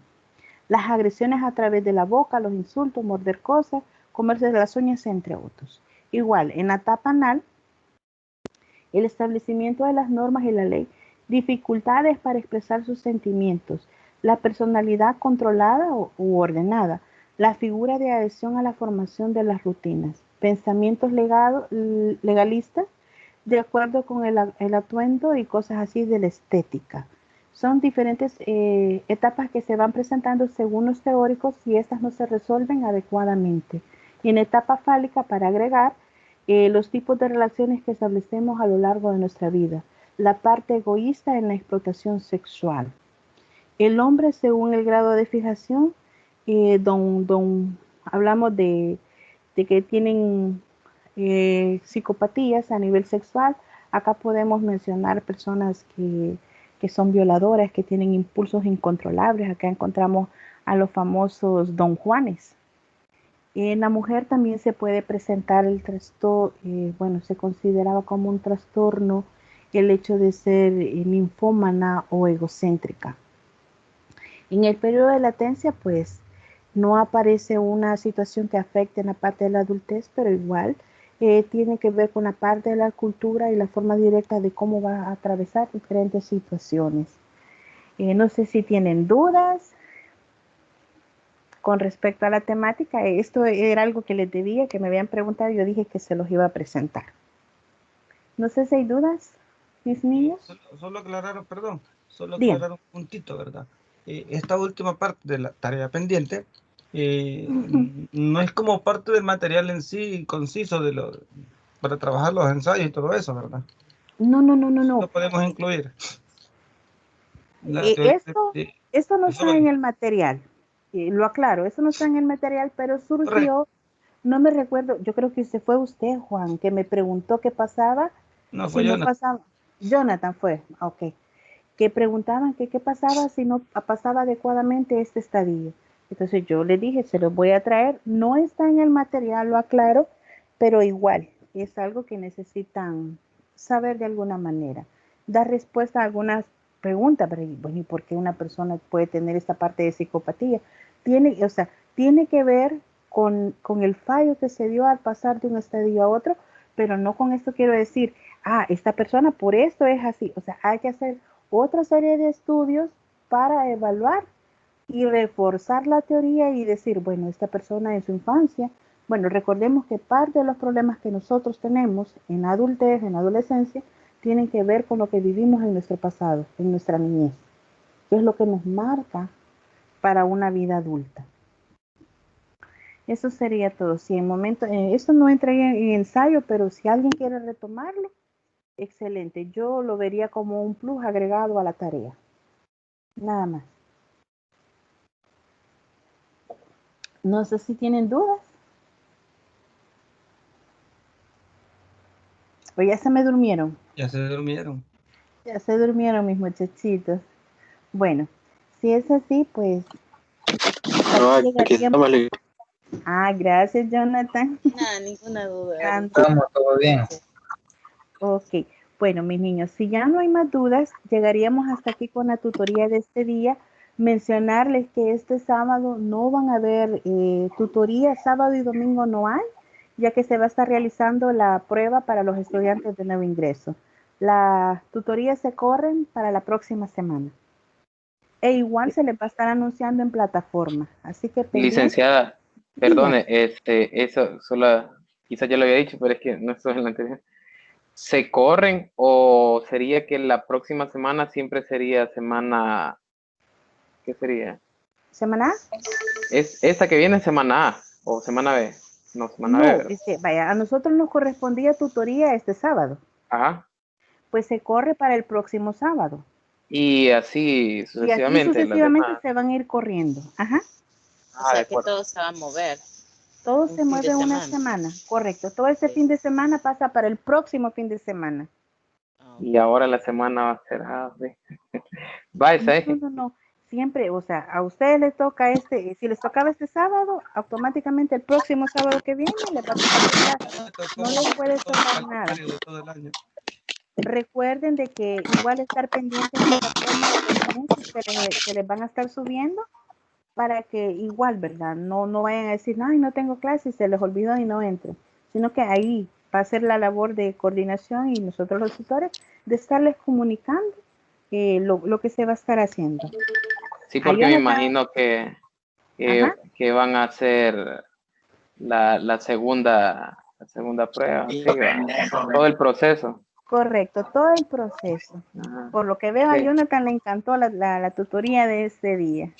Las agresiones a través de la boca, los insultos, morder cosas, comerse las uñas, entre otros. Igual, en la etapa anal, el establecimiento de las normas y la ley, dificultades para expresar sus sentimientos, la personalidad controlada u ordenada, la figura de adhesión a la formación de las rutinas, pensamientos legalistas de acuerdo con el atuendo y cosas así de la estética. Son diferentes etapas que se van presentando según los teóricos y estas no se resuelven adecuadamente. Y en etapa fálica, para agregar, los tipos de relaciones que establecemos a lo largo de nuestra vida. La parte egoísta en la explotación sexual. El hombre, según el grado de fijación, hablamos de que tienen psicopatías a nivel sexual. Acá podemos mencionar personas que son violadoras, que tienen impulsos incontrolables. Acá encontramos a los famosos Don Juanes. En la mujer también se puede presentar el trastorno, se consideraba como un trastorno el hecho de ser ninfómana o egocéntrica. En el periodo de latencia, pues, no aparece una situación que afecte en la parte de la adultez, pero igual tiene que ver con la parte de la cultura y la forma directa de cómo va a atravesar diferentes situaciones. No sé si tienen dudas con respecto a la temática. Esto era algo que les debía, que me habían preguntado, yo dije que se los iba a presentar. No sé si hay dudas, mis niños. Solo aclarar, perdón, Bien. Aclarar un puntito, ¿verdad? Esta última parte de la tarea pendiente no es como parte del material en sí, conciso para trabajar los ensayos y todo eso, ¿verdad? No. Lo podemos incluir. La teoría Esto no eso está en el material. Lo aclaro, eso no está en el material, pero surgió, no me recuerdo, yo creo que fue usted, Juan, que me preguntó qué pasaba. No, fue si no Jonathan. pasaba. Jonathan fue, ok. Que preguntaban que qué pasaba si no pasaba adecuadamente este estadio. Entonces yo le dije, se los voy a traer. No está en el material, lo aclaro, pero igual es algo que necesitan saber de alguna manera. Dar respuesta a algunas preguntas, pero bueno, ¿y por qué una persona puede tener esta parte de psicopatía? Tiene que ver con el fallo que se dio al pasar de un estadio a otro, pero no con esto quiero decir, esta persona por esto es así. O sea, hay que hacer otra serie de estudios para evaluar y reforzar la teoría y decir, bueno, esta persona en su infancia, bueno, recordemos que parte de los problemas que nosotros tenemos en adultez, en adolescencia, tienen que ver con lo que vivimos en nuestro pasado, en nuestra niñez, que es lo que nos marca para una vida adulta. Eso sería todo. Si en momento, esto no entra en ensayo, pero si alguien quiere retomarlo, excelente. Yo lo vería como un plus agregado a la tarea. Nada más. No sé si tienen dudas. O ya se me durmieron. Ya se durmieron. Ya se durmieron mis muchachitos. Bueno, si es así, pues No, aquí estamos listos. Gracias, Jonathan. Nada, ninguna duda. Estamos todo bien. Ok, bueno, mis niños, si ya no hay más dudas, llegaríamos hasta aquí con la tutoría de este día. Mencionarles que este sábado no van a haber tutoría, sábado y domingo no hay, ya que se va a estar realizando la prueba para los estudiantes de nuevo ingreso. Las tutorías se corren para la próxima semana. E igual se les va a estar anunciando en plataforma. Así que Licenciada, perdone, eso solo, quizás ya lo había dicho, pero es que no estoy en la anterior. ¿Se corren o sería que la próxima semana siempre sería semana, qué sería? ¿Semana A? ¿Es esta que viene semana A o semana B? No, semana B, No, ¿verdad? vaya, a nosotros nos correspondía tutoría este sábado. Ajá. Pues se corre para el próximo sábado. Y así sucesivamente. Y así sucesivamente las demás. se van a ir corriendo. Ajá. O sea que todo se va a mover. Todo se mueve una semana, correcto. Todo ese fin de semana pasa para el próximo fin de semana. Y ahora la semana va a ser No. Siempre, o sea, a ustedes les toca si les tocaba este sábado, automáticamente el próximo sábado que viene les va a tocar clase. No les puede tocar nada. Recuerden de que igual estar pendientes de las formas que les van a estar subiendo para que igual, ¿verdad? No vayan a decir, ay, no tengo clase y se les olvidó y no entro, sino que ahí va a ser la labor de coordinación y nosotros los tutores de estarles comunicando lo que se va a estar haciendo. Sí, porque me imagino que van a hacer la segunda prueba, sí, todo el proceso. Correcto, todo el proceso. Por lo que veo, a Jonathan le encantó la tutoría de este día.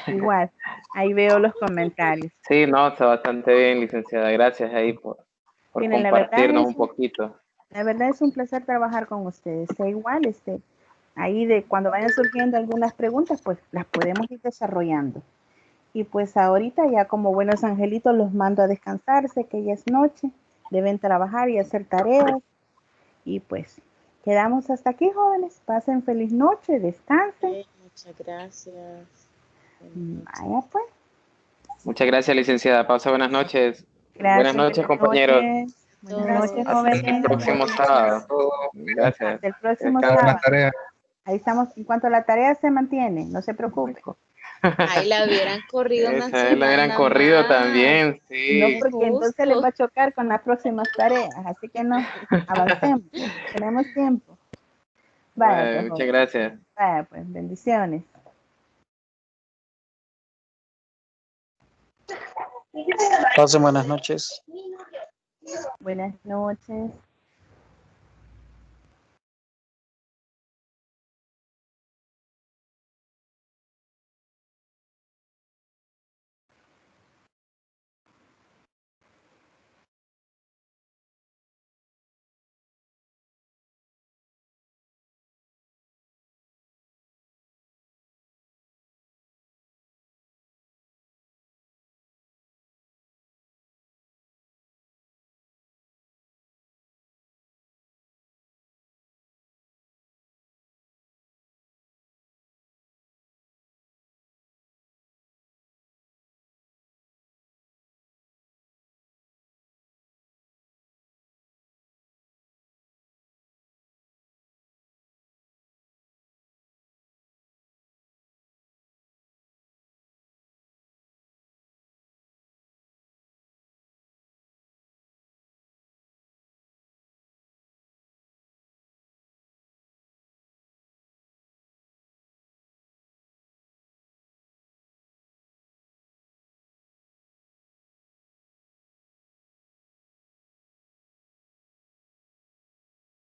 Igual, ahí veo los comentarios. Sí, no, está bastante bien, licenciada. Gracias ahí por compartirnos un poquito. La verdad es un placer trabajar con ustedes. Igual, ahí cuando vayan surgiendo algunas preguntas, pues las podemos ir desarrollando. Y pues ahorita ya como buenos angelitos los mando a descansarse, que ya es noche, deben trabajar y hacer tareas. Y pues quedamos hasta aquí, jóvenes. Pasen feliz noche, descansen. Muchas gracias. Vaya pues. Muchas gracias, licenciada. Pausa, buenas noches. Gracias, buenas noches, compañeros. Buenas noches, Hasta jóvenes. el próximo sábado. Gracias. Hasta el próximo sábado. Ahí estamos. En cuanto a la tarea se mantiene, no se preocupe. Ahí la hubieran corrido una semana. La hubieran corrido también, sí. No, porque entonces les va a chocar con las próximas tareas. Así que no, avancemos. Tenemos tiempo. Vaya, pues, muchas gracias. Vaya, pues, bendiciones. Pasen buenas noches. Buenas noches.